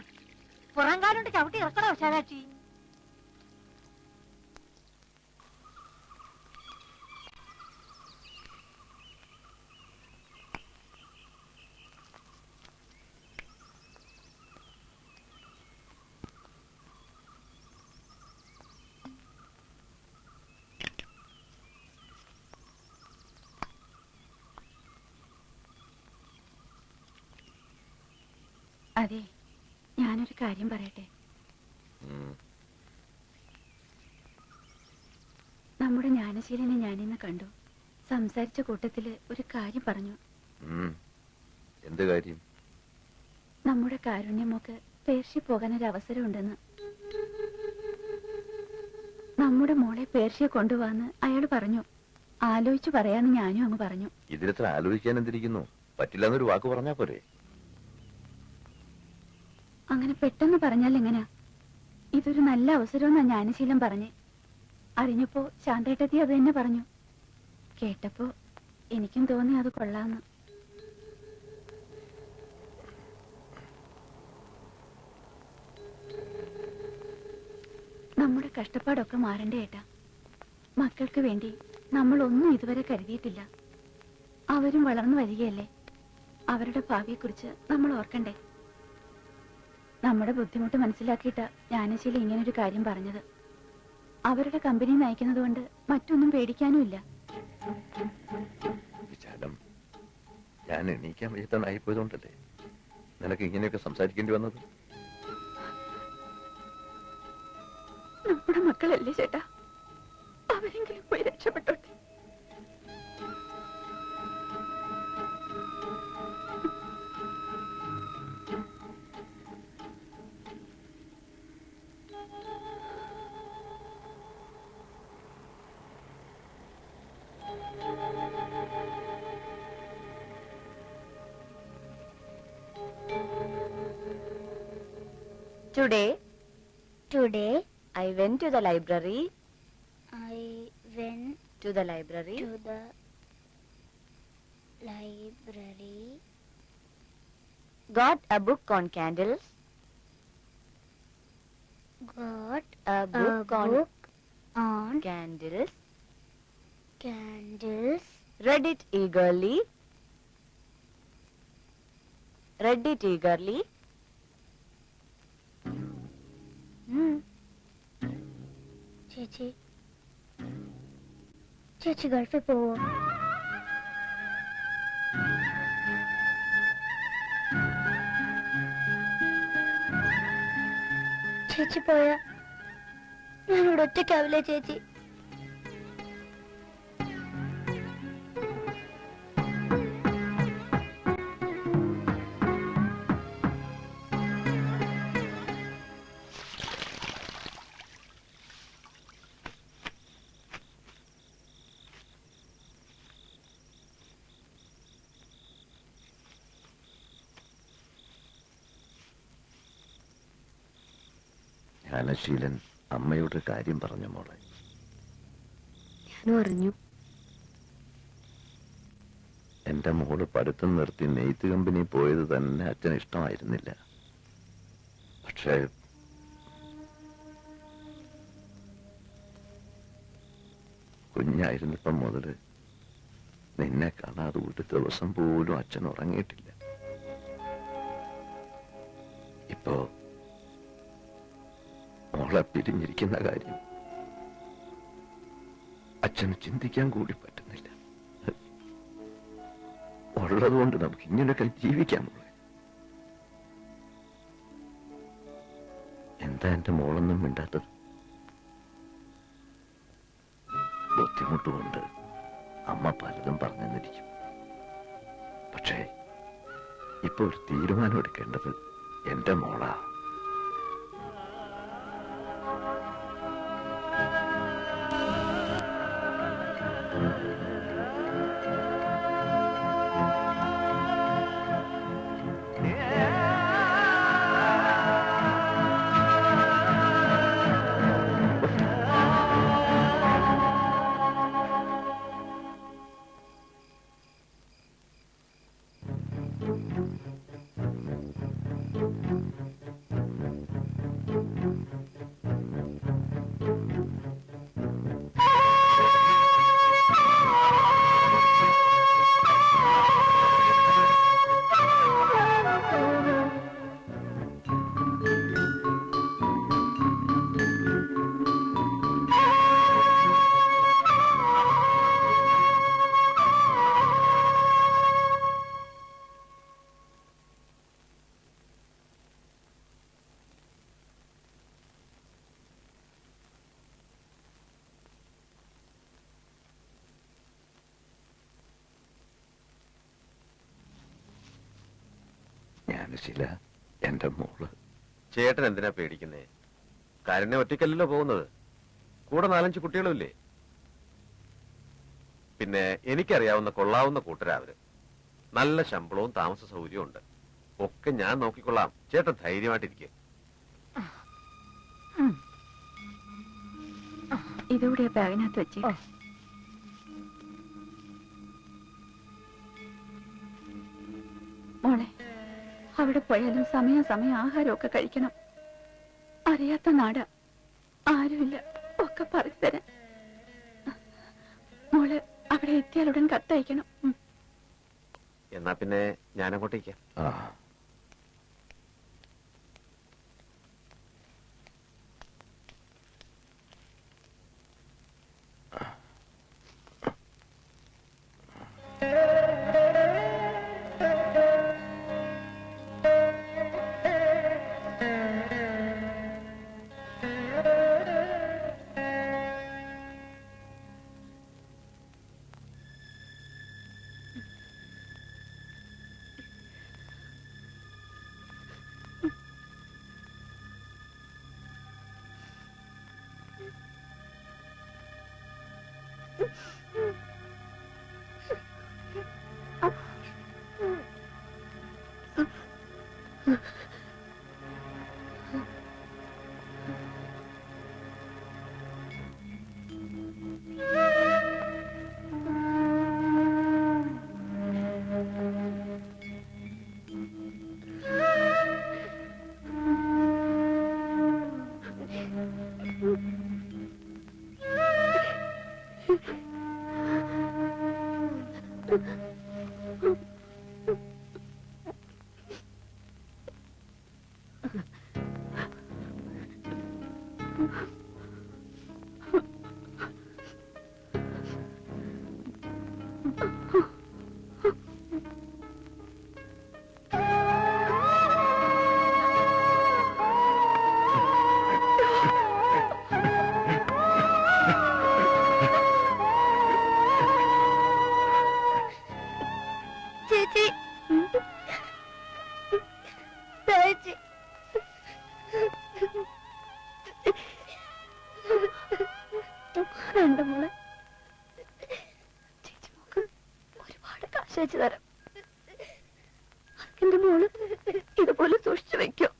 പുറംകാലുണ്ട് ചവിട്ടി ഇറക്കണോ വിശാലാക്ഷി? അതെ, ഞാനൊരു കാര്യം പറയട്ടെ. നമ്മുടെ ജ്ഞാനശീലനെ ഞാനിന്ന് കണ്ടു. സംസാരിച്ച കൂട്ടത്തില് ഒരു കാര്യം പറഞ്ഞു. എന്ത് കാര്യം? നമ്മുടെ കാരുണ്യമൊക്കെ പേർഷ്യ പോകാൻ ഒരു അവസരം ഉണ്ടെന്ന്. നമ്മുടെ മോളെ പേർഷ്യ കൊണ്ടുപോവാന്ന് അയാൾ പറഞ്ഞു. ആലോചിച്ചു പറയാന്ന് ഞാനും അങ്ങ് പറഞ്ഞു. ഇതിലെത്ര ആലോചിക്കാൻ എന്തിരിക്കുന്നു? പറ്റില്ലെന്നൊരു വാക്ക് പറഞ്ഞാ പോരെ? അങ്ങനെ പെട്ടെന്ന് പറഞ്ഞാൽ എങ്ങനെയാ? ഇതൊരു നല്ല അവസരമെന്നാ ജ്ഞാനശീലം പറഞ്ഞേ. അറിഞ്ഞപ്പോ ശാന്തേട്ടത്തി അത് തന്നെ പറഞ്ഞു. കേട്ടപ്പോ എനിക്കും തോന്നി അത് കൊള്ളാന്ന്. നമ്മുടെ കഷ്ടപ്പാടൊക്കെ മാറണ്ടേ ഏട്ടാ? മക്കൾക്ക് വേണ്ടി നമ്മളൊന്നും ഇതുവരെ കരുതിയിട്ടില്ല. അവരും വളർന്നു വരികയല്ലേ. അവരുടെ ഭാവിയെക്കുറിച്ച് നമ്മൾ ഓർക്കണ്ടേ? നമ്മുടെ ബുദ്ധിമുട്ട് മനസ്സിലാക്കിയിട്ടാ ജ്ഞാനശീല ഇങ്ങനൊരു കാര്യം പറഞ്ഞത്. അവരുടെ കമ്പനി നയിക്കുന്നത് കൊണ്ട് മറ്റൊന്നും പേടിക്കാനുമില്ല. ഞാൻ എണീക്കാൻ വയ്യാത്തതായിപ്പോയതുകൊണ്ടല്ലേ നിനക്ക് ഇങ്ങനെയൊക്കെ സംസാരിക്കേണ്ടി വന്നത്? നമ്മുടെ മക്കളല്ലേ ചേട്ടാ, അവരെങ്കിലും പോയി രക്ഷപ്പെട്ടോട്ടെ. Today, I went to the library. I went To the library. to the library. Got a book on candles. Got A book on book on candles. candles. Read it eagerly. Read it eagerly. ചേച്ചി ഗൾഫിൽ പോവോ? ചേച്ചി പോയാ ഞാനിവിടെ ഒറ്റയ്ക്കാവില്ലേ ചേച്ചി? ജ്ഞാനശീലൻ അമ്മയോട് കാര്യം പറഞ്ഞ മോളെ. ഞാനും അറിഞ്ഞു. എന്റെ മോള് പഠിത്തം നിർത്തി നെയ്ത്ത് കമ്പനി പോയത് തന്നെ അച്ഛന് ഇഷ്ടമായിരുന്നില്ല. പക്ഷേ കുഞ്ഞായിരുന്നപ്പം മുതല് നിന്നെ കാണാതെ ഒരു ദിവസം പോലും അച്ഛൻ ഉറങ്ങിയിട്ടില്ല. ഇപ്പോ മോളെ പിരിഞ്ഞിരിക്കുന്ന കാര്യം അച്ഛന് ചിന്തിക്കാൻ കൂടി പറ്റുന്നില്ല. ഉള്ളതുകൊണ്ട് നമുക്ക് ഇങ്ങനെയൊക്കെ ജീവിക്കാൻ മോളെ. എന്താ എന്റെ മോളൊന്നും മിണ്ടാത്തത്? ബുദ്ധിമുട്ടുകൊണ്ട് അമ്മ പലതും പറഞ്ഞെന്നിരിക്കും. പക്ഷേ ഇപ്പൊ ഒരു തീരുമാനം എടുക്കേണ്ടത് എന്റെ മോളാ. ജ്ഞാനശീല, എന്റെ മോള്. ചേട്ടൻ എന്തിനാ പേടിക്കുന്നേ? കാരനെ ഒറ്റയ്ക്കല്ലല്ലോ പോകുന്നത്, കൂടെ 4-5 കുട്ടികളുമില്ലേ. പിന്നെ എനിക്കറിയാവുന്ന കൊള്ളാവുന്ന കൂട്ടരാവര്. നല്ല ശമ്പളവും താമസ സൗകര്യവും ഉണ്ട്. ഒക്കെ ഞാൻ നോക്കിക്കൊള്ളാം. ചേട്ടൻ ധൈര്യമായിട്ടിരിക്കുക. ഇതുകൂടെ ബാഗിനകത്ത് വെച്ചേ. മോളെ, അവിടെ പോയാലും സമയം ആഹാരമൊക്കെ കഴിക്കണം. അറിയാത്ത നാടാ, ആരുമില്ല, ഒക്കെ പറഞ്ഞു തരാൻ. മോള് അവിടെ എത്തിയാലുടൻ കത്തയക്കണം. എന്നാ പിന്നെ ഞാനങ്ങോട്ടേക്കാം. ആ ചേച്ചി ചേച്ചി വേണ്ട മോളെ, ചേച്ചി മോക്ക് ഒരുപാട് കാശ് അയച്ചു തരാം. എന്റെ മോള് ഇതുപോലെ സൂക്ഷിച്ചു വെക്കോ.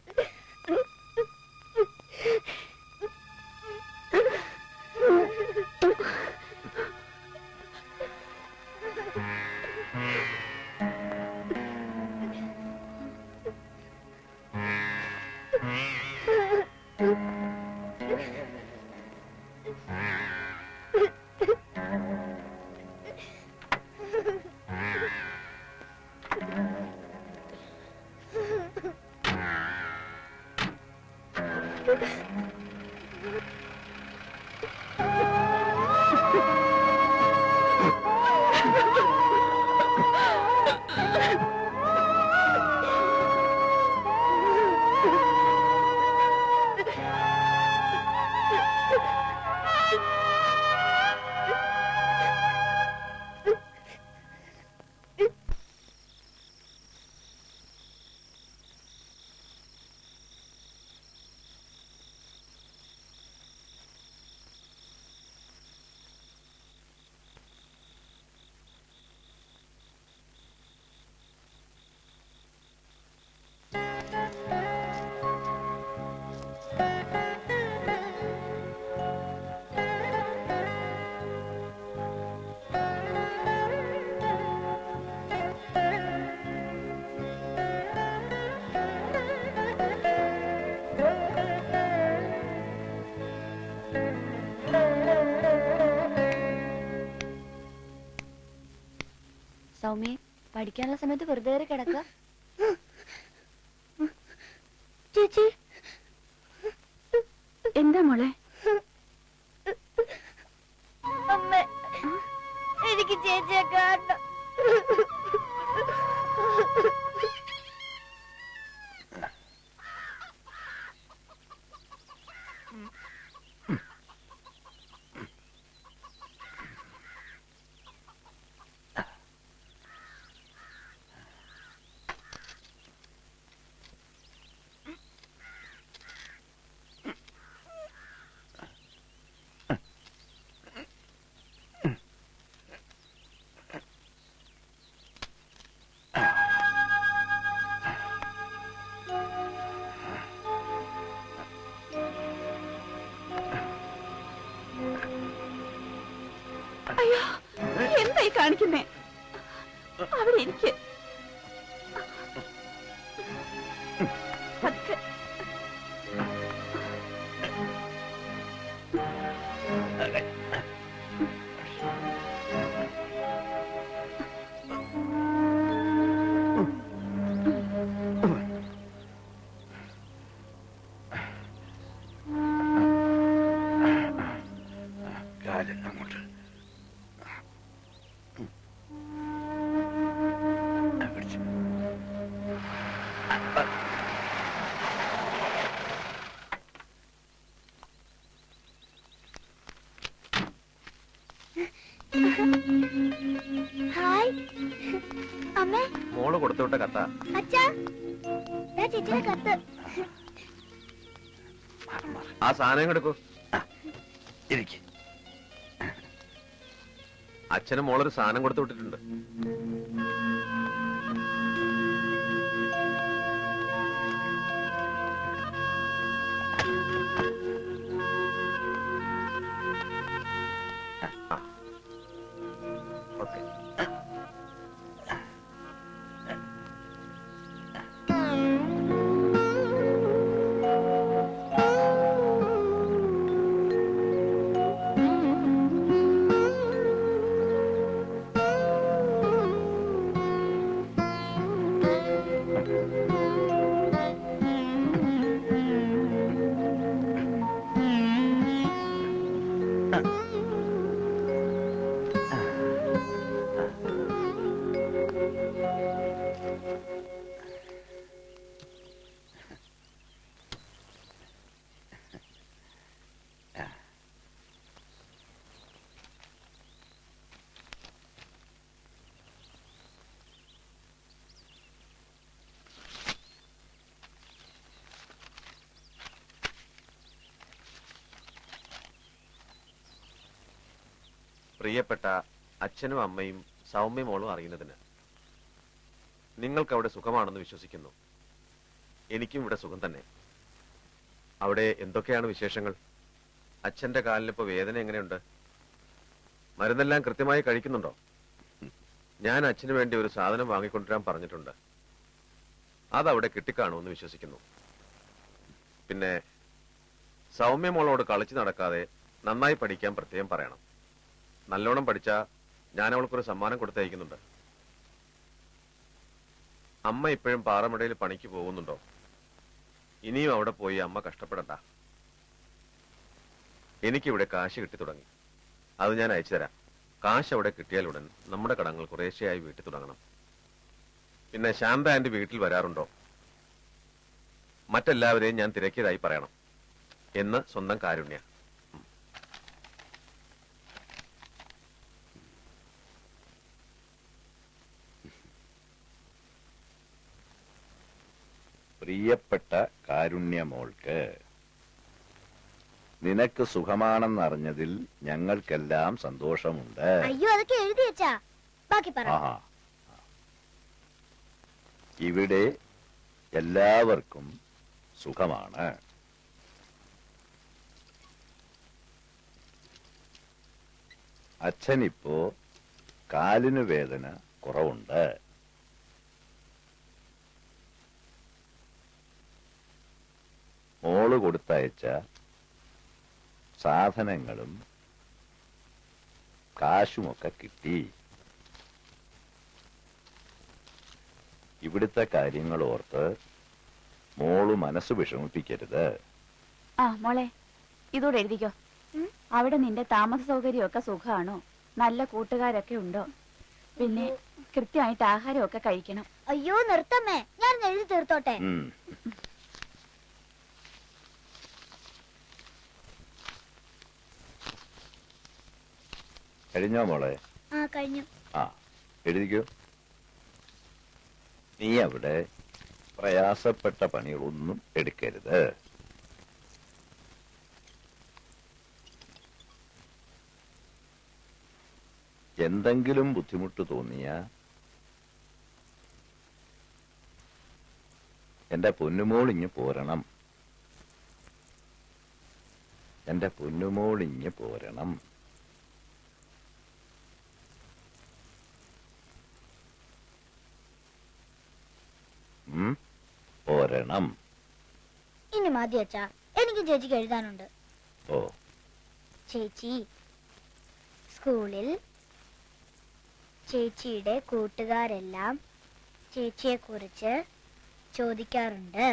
സൗമ്യ, പഠിക്കാനുള്ള സമയത്ത് വെറുതെ കയറി കിടക്കുക. ചേച്ചി എന്താ മോളെ? അമ്മ, എനിക്ക് ചേച്ചിയെ കാണണം. അയ്യോ, എന്തായി കാണിക്കുന്നേ? അവിടെ ഇരിക്ക്. പതുക്കെ. മോള് കൊടുത്തുവിട്ട കത്ത. അച്ഛാ, ദാ ചേച്ചിയുടെ കത്ത്. ആ സാധനം എടുക്കൂ. അച്ഛനും മോളൊരു സാധനം കൊടുത്തു വിട്ടിട്ടുണ്ട്. ഓക്കെ. പ്രിയപ്പെട്ട അച്ഛനും അമ്മയും സൗമ്യ മോളും അറിയുന്നതിന് നിങ്ങൾക്ക് അവിടെ സുഖമാണെന്ന് വിശ്വസിക്കുന്നു. എനിക്കും ഇവിടെ സുഖം തന്നെ. അവിടെ എന്തൊക്കെയാണ് വിശേഷങ്ങൾ? അച്ഛന്റെ കാലിനിപ്പോ വേദന എങ്ങനെയുണ്ട്? മരുന്നെല്ലാം കൃത്യമായി കഴിക്കുന്നുണ്ടോ? ഞാൻ അച്ഛന് വേണ്ടി ഒരു സാധനം വാങ്ങിക്കൊണ്ടുവരാൻ പറഞ്ഞിട്ടുണ്ട്. അതവിടെ കിട്ടിക്കാണുമെന്ന് വിശ്വസിക്കുന്നു. പിന്നെ സൗമ്യ മോളോട് കളിച്ചു നടക്കാതെ നന്നായി പഠിക്കാൻ പ്രത്യേകം പറയണം. നല്ലോണം പഠിച്ചാ ഞാൻ അവൾക്കൊരു സമ്മാനം കൊടുത്തയക്കുന്നുണ്ട്. അമ്മ ഇപ്പോഴും പാറമടയിൽ പണിക്ക് പോകുന്നുണ്ടോ? ഇനിയും അവിടെ പോയി അമ്മ കഷ്ടപ്പെടണ്ട. എനിക്കിവിടെ കാശ് കിട്ടി തുടങ്ങി. അത് ഞാൻ അയച്ചു തരാം. കാശ് അവിടെ കിട്ടിയാലുടൻ നമ്മുടെ കടങ്ങൾ കുറേശ്ശെയായി വീട്ടി തുടങ്ങണം. പിന്നെ ശാന്ത ആന്റി വീട്ടിൽ വരാറുണ്ടോ? മറ്റെല്ലാവരെയും ഞാൻ തിരക്കിയതായി പറയണം എന്ന് സ്വന്തം കാരുണ്യ. പ്രിയപ്പെട്ട കാരുണ്യമോൾക്ക്, നിനക്ക് സുഖമാണെന്നറിഞ്ഞതിൽ ഞങ്ങൾക്കെല്ലാം സന്തോഷമുണ്ട്. അയ്യോ, അതൊക്കെ എഴുതി വെച്ചാ. ബാക്കി പറ. ആഹാ, ഇവിടെ എല്ലാവർക്കും സുഖമാണ്. അച്ഛനിപ്പോ കാലിന് വേദന കുറവുണ്ട്. മോള് കൊടുത്തയച്ച സാധനങ്ങളും കാശുമൊക്കെ കിട്ടി. ഇവിടുത്തെ കാര്യങ്ങൾ ഓർത്ത് മോള് മനസ്സ് വിഷമിപ്പിക്കരുത്. ആ മോളെ, ഇതോടെ എഴുതിക്കോ. അവിടെ നിന്റെ താമസ സൗകര്യമൊക്കെ സുഖമാണോ? നല്ല കൂട്ടുകാരൊക്കെ ഉണ്ടോ? പിന്നെ കൃത്യമായിട്ട് ആഹാരമൊക്കെ കഴിക്കണം. അയ്യോ നിർത്തമ്മേ, ഞാൻ എഴുതി തീർത്തോട്ടെ. കഴിഞ്ഞോ മോളെ? ആ കഴിഞ്ഞു. ആ എഴുതിക്കോ. നീ അവിടെ പ്രയാസപ്പെട്ട പണികളൊന്നും എടുക്കരുത്. എന്തെങ്കിലും ബുദ്ധിമുട്ട് തോന്നിയ എന്റെ പൊന്നുമോളിഞ്ഞ് പോരണം. എന്റെ പൊന്നുമോളിഞ്ഞ് പോരണം. പോരണം. ഇനി മതി അച്ഛാ, എനിക്ക് ചേച്ചിക്ക് എഴുതാനുണ്ട്. ഓ ചേച്ചി, സ്കൂളിൽ ചേച്ചിയുടെ കൂട്ടുകാരെല്ലാം ചേച്ചിയെ കുറിച്ച് ചോദിക്കാറുണ്ട്.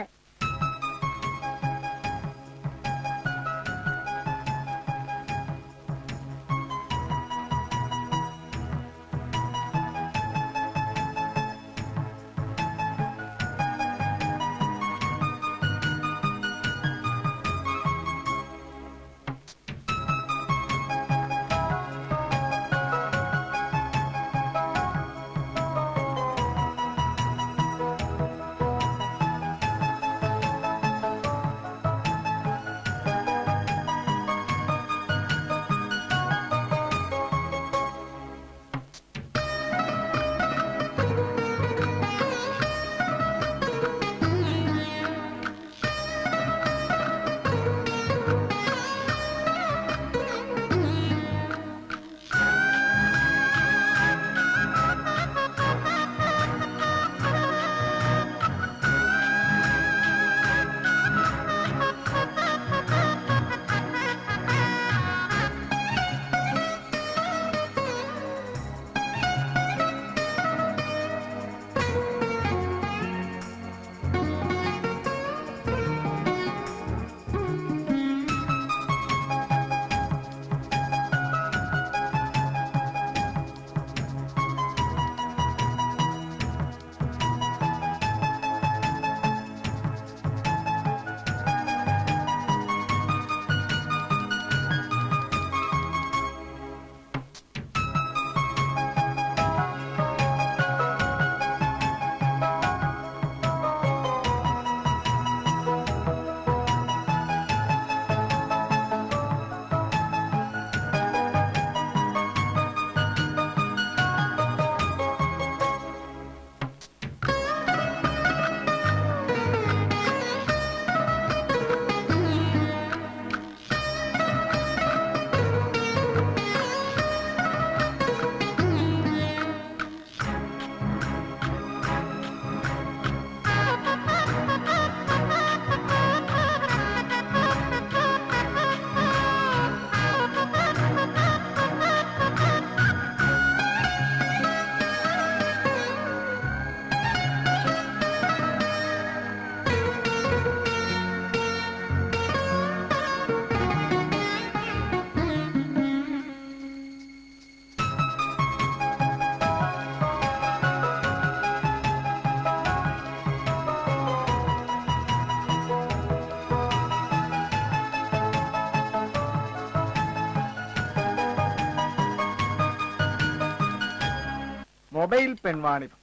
മൊബൈൽ പെൺവാണിഭം,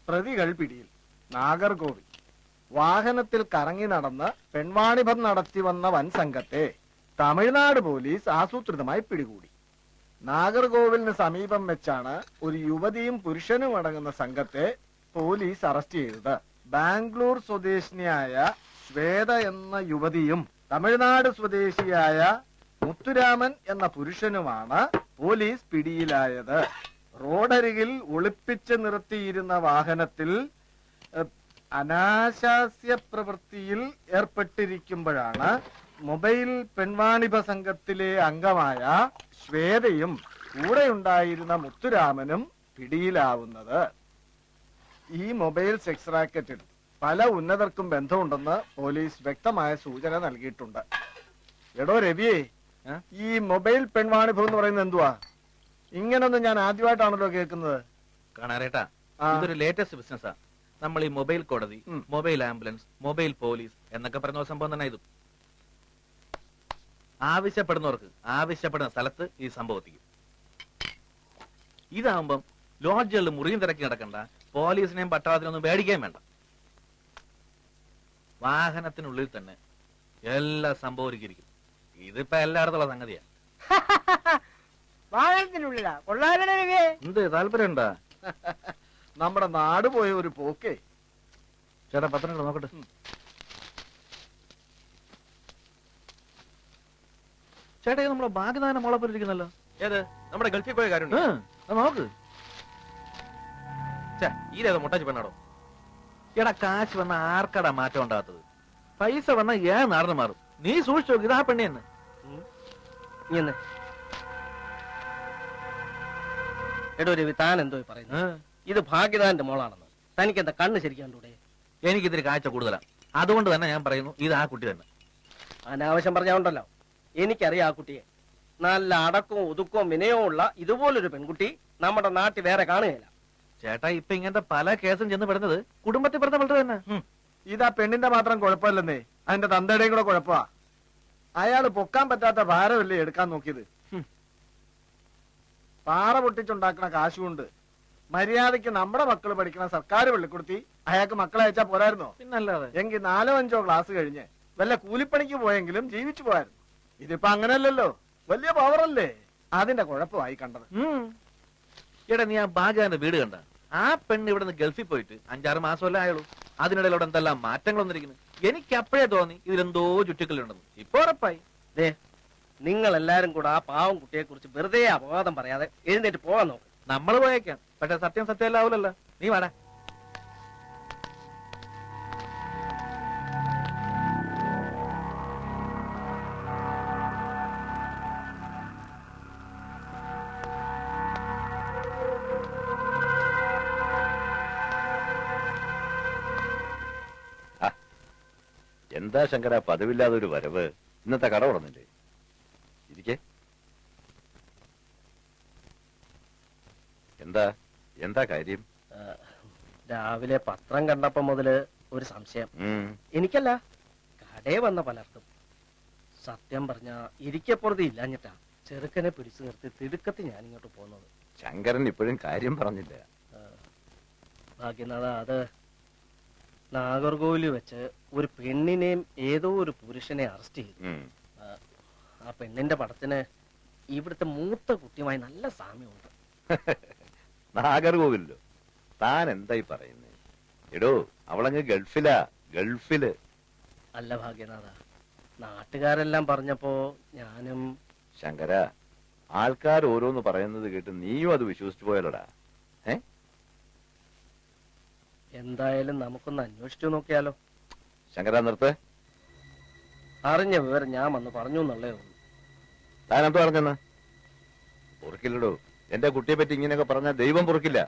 പ്രതികൾ പിടിയിൽ. നാഗർകോവിൽ വാഹനത്തിൽ കറങ്ങി നടന്ന് പെൺവാണിഭം നടത്തി വന്ന വൻ സംഘത്തെ തമിഴ്നാട് പോലീസ് ആസൂത്രിതമായി പിടികൂടി. നാഗർകോവിലിന് സമീപം വെച്ചാണ് ഒരു യുവതിയും പുരുഷനും അടങ്ങുന്ന സംഘത്തെ പോലീസ് അറസ്റ്റ് ചെയ്തത്. ബാംഗ്ലൂർ സ്വദേശിനിയായ ശ്വേത എന്ന യുവതിയും തമിഴ്നാട് സ്വദേശിയായ മുത്തുരാമൻ എന്ന പുരുഷനുമാണ് പോലീസ് പിടിയിലായത്. റോഡരികിൽ ഒളിപ്പിച്ച് നിർത്തിയിരുന്ന വാഹനത്തിൽ അനാശാസ്യ പ്രവൃത്തിയിൽ ഏർപ്പെട്ടിരിക്കുമ്പോഴാണ് മൊബൈൽ പെൺവാണിഭ സംഘത്തിലെ അംഗമായ ശ്വേതയും കൂടെയുണ്ടായിരുന്ന മുത്തുരാമനും പിടിയിലാവുന്നത്. ഈ മൊബൈൽ സെക്സ് റാക്കറ്റിൽ പല ഉന്നതർക്കും ബന്ധമുണ്ടെന്ന് പോലീസ് വ്യക്തമായ സൂചന നൽകിയിട്ടുണ്ട്. എടോ രവിയെ, ഈ മൊബൈൽ പെൺവാണിഭം എന്ന് പറയുന്നത് എന്തുവാ? ഇങ്ങനൊന്നും ഞാൻ ആദ്യമായിട്ടാണല്ലോ കേൾക്കുന്നത്. കാണാറേട്ടാ, ഇതൊരു ലേറ്റസ്റ്റ് ബിസിനസ്സാ. നമ്മൾ ഈ മൊബൈൽ കോടതി, മൊബൈൽ ആംബുലൻസ്, മൊബൈൽ പോലീസ് എന്നൊക്കെ പറയുന്ന സംഭവം തന്നെ ഇതും. ആവശ്യപ്പെടുന്നവർക്ക് ആവശ്യപ്പെടുന്ന സ്ഥലത്ത് ഈ സംഭവം എത്തിക്കും. ഇതാവുമ്പം ലോഡ്ജുകളിൽ മുറിയും തിരക്കി നടക്കണ്ട, പോലീസിനെയും പട്ടാളത്തിനൊന്നും പേടിക്കാൻ വേണ്ട. വാഹനത്തിനുള്ളിൽ തന്നെ എല്ലാ സംഭവം ഒരുക്കിയിരിക്കും. ഇതിപ്പോ എല്ലായിടത്തുള്ള സംഗതിയാ. വാഹനത്തിനുള്ളിലാ കൊള്ളാലേ? എന്ത് താല്പര്യം ഉണ്ടാ? നമ്മുടെ നാട് പോയ ഒരു പോക്കേ. ചേട്ടാ പത്രം നോക്കട്ടെ. ചേട്ടാ ഇത് നമ്മളെ ഭാഗ്യനാഥന മോളെ പോലെ ഇരിക്കുന്നല്ലോ. ഏത്? നമ്മുടെ ഗൾഫിൽ പോയ കാര്യം നോക്ക്. ഈരേതോ മുട്ടാച്ചി പെണ്ണാടോ? എടാ കാശ് വന്ന ആർക്കടാ മാറ്റം ഉണ്ടാകാത്തത്? പൈസ വന്ന ഏത് നാടിന് മാറും. നീ സൂക്ഷിച്ചു നോക്ക്, ഇതാ പെണ്ണി തന്നെ. എടോ രവി, താൻ എന്തോ പറയുന്നത്? ഇത് ഭാഗ്യതാന്റെ മോളാണെന്ന് തനിക്ക് എന്താ കണ്ണ് ശരിക്കാണ്ടൂടെ? എനിക്കിതിരി കാഴ്ച കൂടുതലാ, അതുകൊണ്ട് തന്നെ ഞാൻ പറയുന്നു ഇത് ആ കുട്ടി തന്നെ. അനാവശ്യം പറഞ്ഞോണ്ടല്ലോ. എനിക്കറിയാം ആ കുട്ടിയെ. നല്ല അടക്കവും ഒതുക്കവും വിനയവും ഉള്ള ഇതുപോലൊരു പെൺകുട്ടി നമ്മുടെ നാട്ടിൽ വേറെ കാണുകയില്ല. ചേട്ടാ ഇപ്പൊ ഇങ്ങനത്തെ പല കേസും ചെന്ന് പെടുന്നത് കുടുംബത്തിൽ പെടുന്ന പിള്ളേർ തന്നെ. ഇതാ പെണ്ണിന്റെ മാത്രം കുഴപ്പമില്ലെന്നേ, അതിന്റെ തന്തയുടെയും കൂടെ കുഴപ്പമാ. അയാള് പൊക്കാൻ പറ്റാത്ത ഭാരമല്ലേ എടുക്കാൻ നോക്കിയത്. പാറ പൊട്ടിച്ചുണ്ടാക്കുന്ന കാശുകൊണ്ട് മര്യാദയ്ക്ക് നമ്മുടെ മക്കള് പഠിക്കുന്ന സർക്കാർ പള്ളിക്കൊടുത്തി അയാൾക്ക് മക്കളെ അയച്ചാ പോരായിരുന്നോ? പിന്നല്ലാതെ. എങ്കിൽ 4-5 ക്ലാസ് കഴിഞ്ഞ് വല്ല കൂലിപ്പണിക്ക് പോയെങ്കിലും ജീവിച്ചു പോയായിരുന്നു. ഇതിപ്പോ അങ്ങനെയല്ലല്ലോ, വലിയ പവറല്ലേ. അതിന്റെ കുഴപ്പമായി കണ്ടത്. എടാ നീ ആ ഭാഗ്യന്റെ വീട് കണ്ട? ആ പെണ്ണ് ഇവിടെ നിന്ന് ഗൾഫിൽ പോയിട്ട് 5-6 മാസമല്ലേ ആയുള്ളൂ. അതിനിടയിൽ അവിടെ എന്തെല്ലാം മാറ്റങ്ങൾ വന്നിരിക്കുന്നു. എനിക്ക് അപ്പോഴേ തോന്നി ഇതിലെന്തോ ചുറ്റിക്കളുണ്ടെന്ന്. ഇപ്പൊ ഉറപ്പായി. നിങ്ങൾ എല്ലാരും കൂടെ ആ പാവം കുട്ടിയെ കുറിച്ച് വെറുതെ അപവാദം പറയാതെ എഴുന്നേറ്റ് പോകാൻ നോക്കും. നമ്മൾ പോയേക്കാം, പക്ഷെ സത്യം സത്യമല്ല ആവൂലല്ലോ. നീ വാടാ. എന്താ ശങ്കര പതിവില്ലാതെ ഒരു വരവ്? ഇന്നത്തെ കട തുറന്നില്ലേ? ഇരിക്കേ. എന്താ എന്താ കാര്യം? രാവിലെ പത്രം കണ്ടപ്പോ മുതല് ഒരു സംശയം. എനിക്കല്ല, കടയെ വന്ന പലർക്കും. സത്യം പറഞ്ഞ ഇരിക്കപ്പുറത്ത് ഇല്ലാഞ്ഞിട്ടാ ചെറുക്കനെ പിടിച്ചു നിർത്തി തിടുക്കത്തിൽ ഞാൻ ഇങ്ങോട്ട് പോകുന്നത്. ശങ്കരൻ ഇപ്പോഴും കാര്യം പറഞ്ഞില്ല. ഭാഗ്യനാഥ, അത് നാഗർകോവിലിൽ വെച്ച് ഒരു പെണ്ണിനെയും ഏതോ ഒരു പുരുഷനെ അറസ്റ്റ് ചെയ്തു. ആ പെണ്ണിന്റെ പടത്തിന് ഇവിടുത്തെ മൂത്ത കുട്ടിയുമായി നല്ല സാമ്യമുണ്ട്. നാഗർകോവിലോ? താൻ എന്തായി പറയുന്നേ? എടോ അവളങ്ങ് ഗൾഫിലാ, ഗൾഫില്. അല്ല ഭാഗ്യനാഥ, നാട്ടുകാരെല്ലാം പറഞ്ഞപ്പോ ഞാനും. ശങ്കര, ആൾക്കാർ ഓരോന്ന് പറയുന്നത് കേട്ട് നീയും അത് വിശ്വസിച്ചു പോയല്ലോടാ. എന്തായാലും നമുക്കൊന്ന് അന്വേഷിച്ചു നോക്കിയാലോ? ശങ്കര നിർത്ത്. അറിഞ്ഞ വിവരം ഞാൻ വന്ന് പറഞ്ഞു എന്നുള്ളേ ഉള്ളൂ. താൻ എന്തോ പറഞ്ഞെന്ന്? പൊറുക്കില്ലടോ, എന്റെ കുട്ടിയെ പറ്റി ഇങ്ങനെയൊക്കെ പറഞ്ഞാൽ ദൈവം പൊറുക്കില്ല.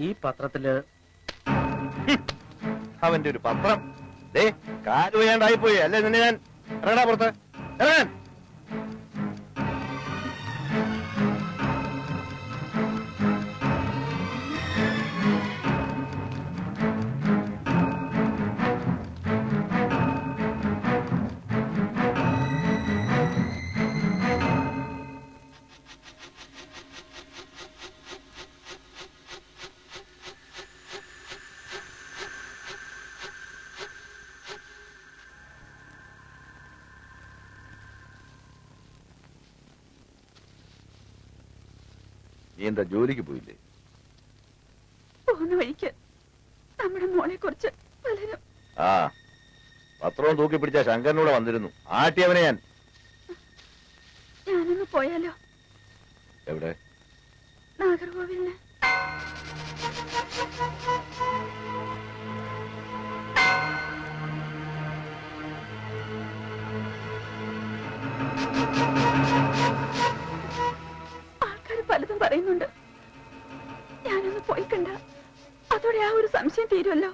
ഈ പത്രത്തില് അവന്റെ ഒരു പത്രം കാല് വേണ്ടായിപ്പോയി അല്ലേ? നിന്നെ ഞാൻ ഇറങ്ങടാ പുറത്ത്, ഇറങ്ങാൻ. നീ എന്താ ജോലിക്ക് പോയില്ലേ? പോകുന്ന വഴിക്ക് നമ്മുടെ മോളെ കുറിച്ച് പലരും ആ, പത്രവും തൂക്കി പിടിച്ച ശങ്കരനൂടെ വന്നിരുന്നു. ആട്ടിയവനെ ഞാൻ. ഞാനൊന്ന് പോയാലോ? എവിടെ? നാഗർകോവിലിന്. ആൾക്കാർ പലതും പറയുന്നുണ്ട്. ഞാനൊന്ന് പോയി കണ്ട അതോടെ ആ ഒരു സംശയം തീരുമല്ലോ.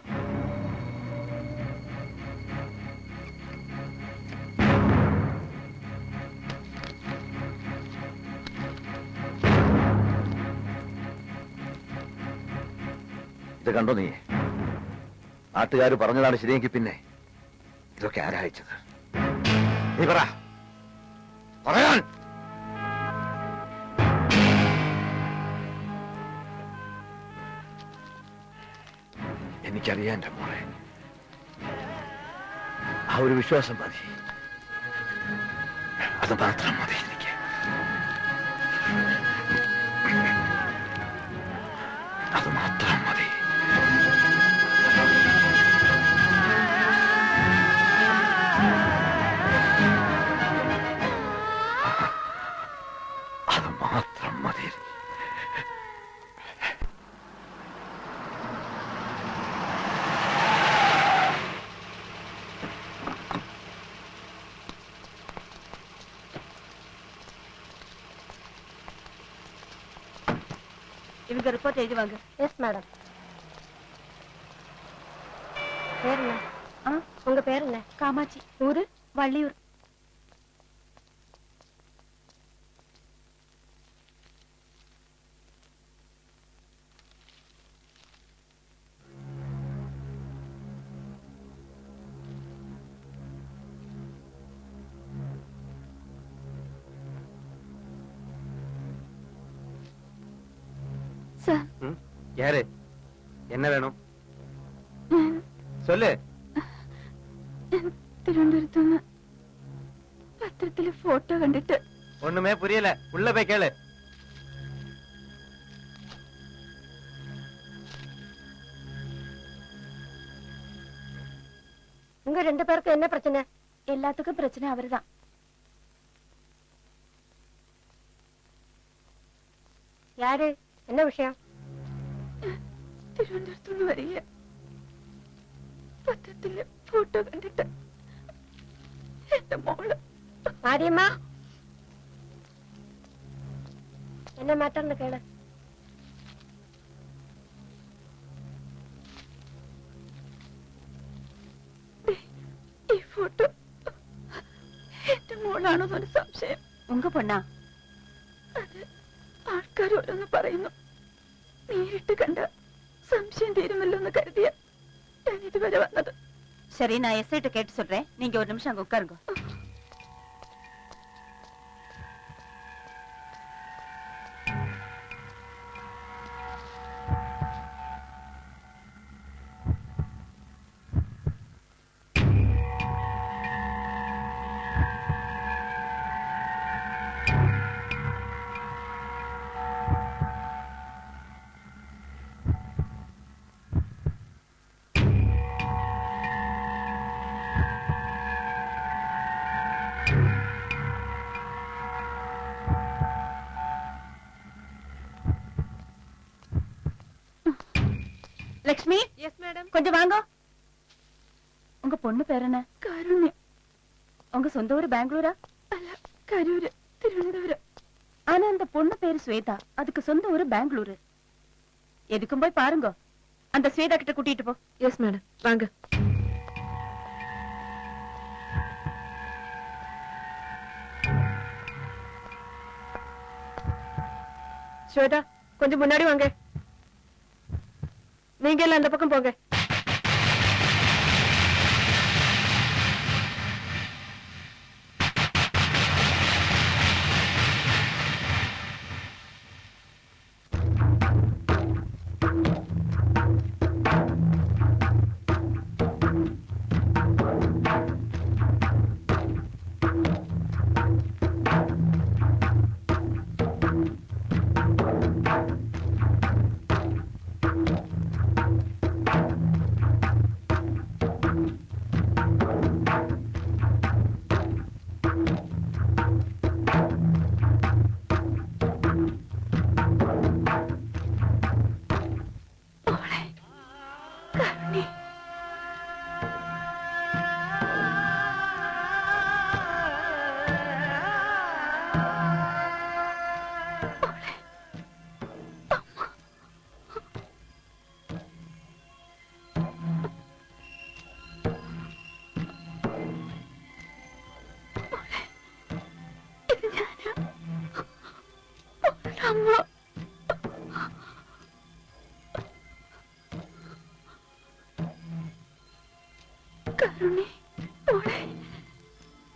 ഇത് കണ്ടോ നീ? നാട്ടുകാർ പറഞ്ഞതാണ് ശരിയെങ്കിൽ പിന്നെ ഇതൊക്കെ ആരാ അയച്ചത്? നീ പറ, പറയാൻ. എനിക്കറിയാം എന്റെ മോളെ. ആ ഒരു വിശ്വാസം മതി. അത് മാത്രം മതി എനിക്ക്. അത് മാത്രം മതി. അത് മാത്രം മതി. இவங்க ரிப்போர்ட் எழுதுவாங்க. Yes madam. பேர் என்ன? உங்க பேர் என்ன? காமாட்சி. ஊரு வள்ளியூர். யாரு? என்ன வேணும்? சொல்லு. തിരുവനന്തപുരത്തുനിന്ന് പത്രത്തില് ഫോട്ടോ കണ്ടിട്ട് ஒண்ணுமே புரியல. உள்ள போய் கேளு. உங்க 2 பேருக்கு என்ன பிரச்சனை? எல்லாத்துக்கும் பிரச்சனை அவர்தான். யாரு? என்ன விஷயம்? തിരുവനന്തപുരത്തുനിന്ന് വരിക. പത്രത്തില് ഫോട്ടോ കണ്ടിട്ട് എന്റെ മോള്. മാരിയമ്മ, என்ன மேட்டர்னு கேளு. ഈ ഫോട്ടോ എന്റെ മോളാണോന്നൊരു സംശയം. ഉങ്ക പൊണ്ണാ? അത് ആൾക്കാർ ഓരോന്ന് പറയുന്നു. നേരിട്ട് കണ്ട സംശയം തീരുമല്ലോ എന്ന് കരുതിയ ഞാൻ ഇതുവരെ വന്നത്. ശരി, நான் எஸ்ஐட்ட கேட்டு சொல்றேன். நீங்க ஒரு நிமிஷம் அங்க உட்காருங்க. லக்ஷ்மி. Yes madam. கொஞ்சம் வாங்க. உங்க பொண்ணு பேர் என்ன? காருண்யம். உங்க சொந்த ஊரு பெங்களூரா? அல்ல, கரூர், திருவனந்தபுரம். ஆனா அந்த பொண்ணு பேரு ஸ்வேதா. அதுக்கு சொந்த ஊரு பெங்களூரு. எதுக்கும் போய் பாருங்க. அந்த ஸ்வேதா கிட்ட கூட்டிட்டு போ. எஸ் மேடம், வாங்க. ஸ்வேதா, கொஞ்சம் முன்னாடி வாங்க. நீங்க எல்லாம் அந்த பக்கம் போங்க.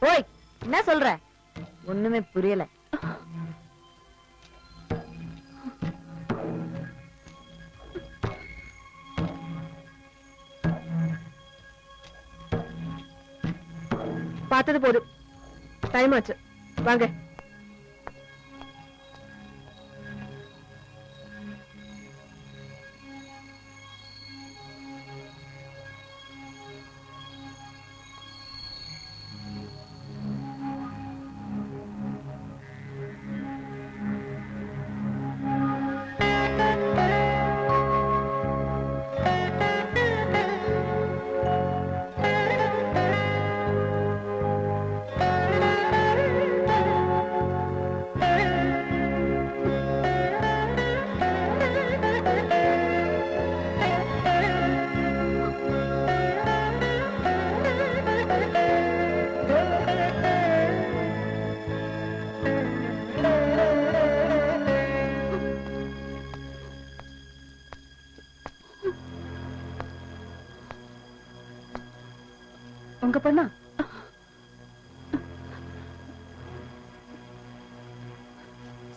ஓய் என்ன சொல்ற? ஒண்ணுமே புரியல. பார்த்தது போதும், டைம் ஆச்சு, வாங்க. உங்க பொண்ணா?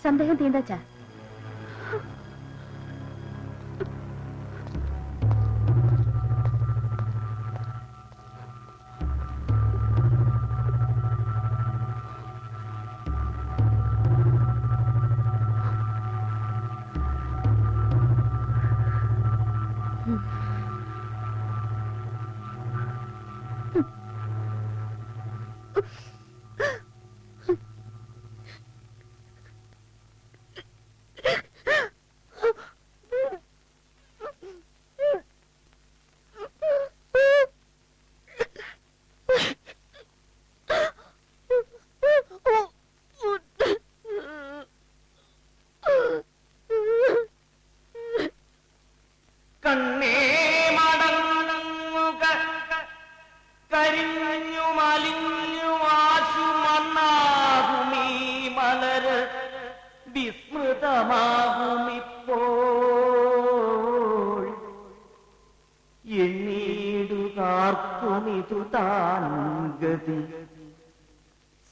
சந்தேகம் தீர்ந்தாச்சா?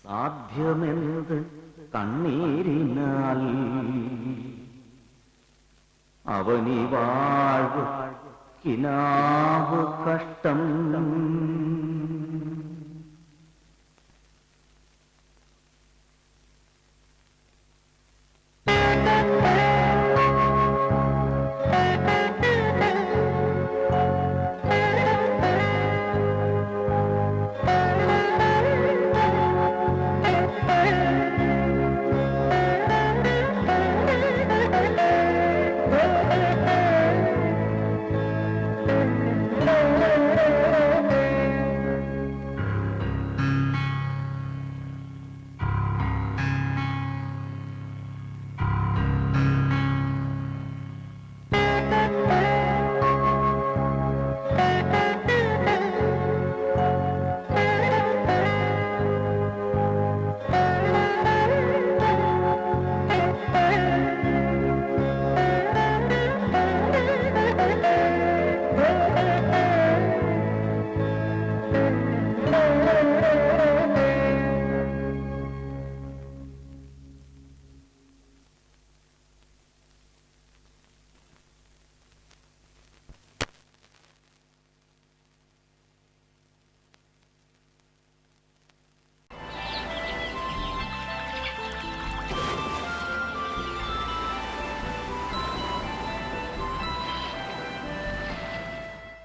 സാധ്യമെന്ത് കണ്ണീരിനാൽ അവനി വാഴ്വ് കിനാവ് കഷ്ടം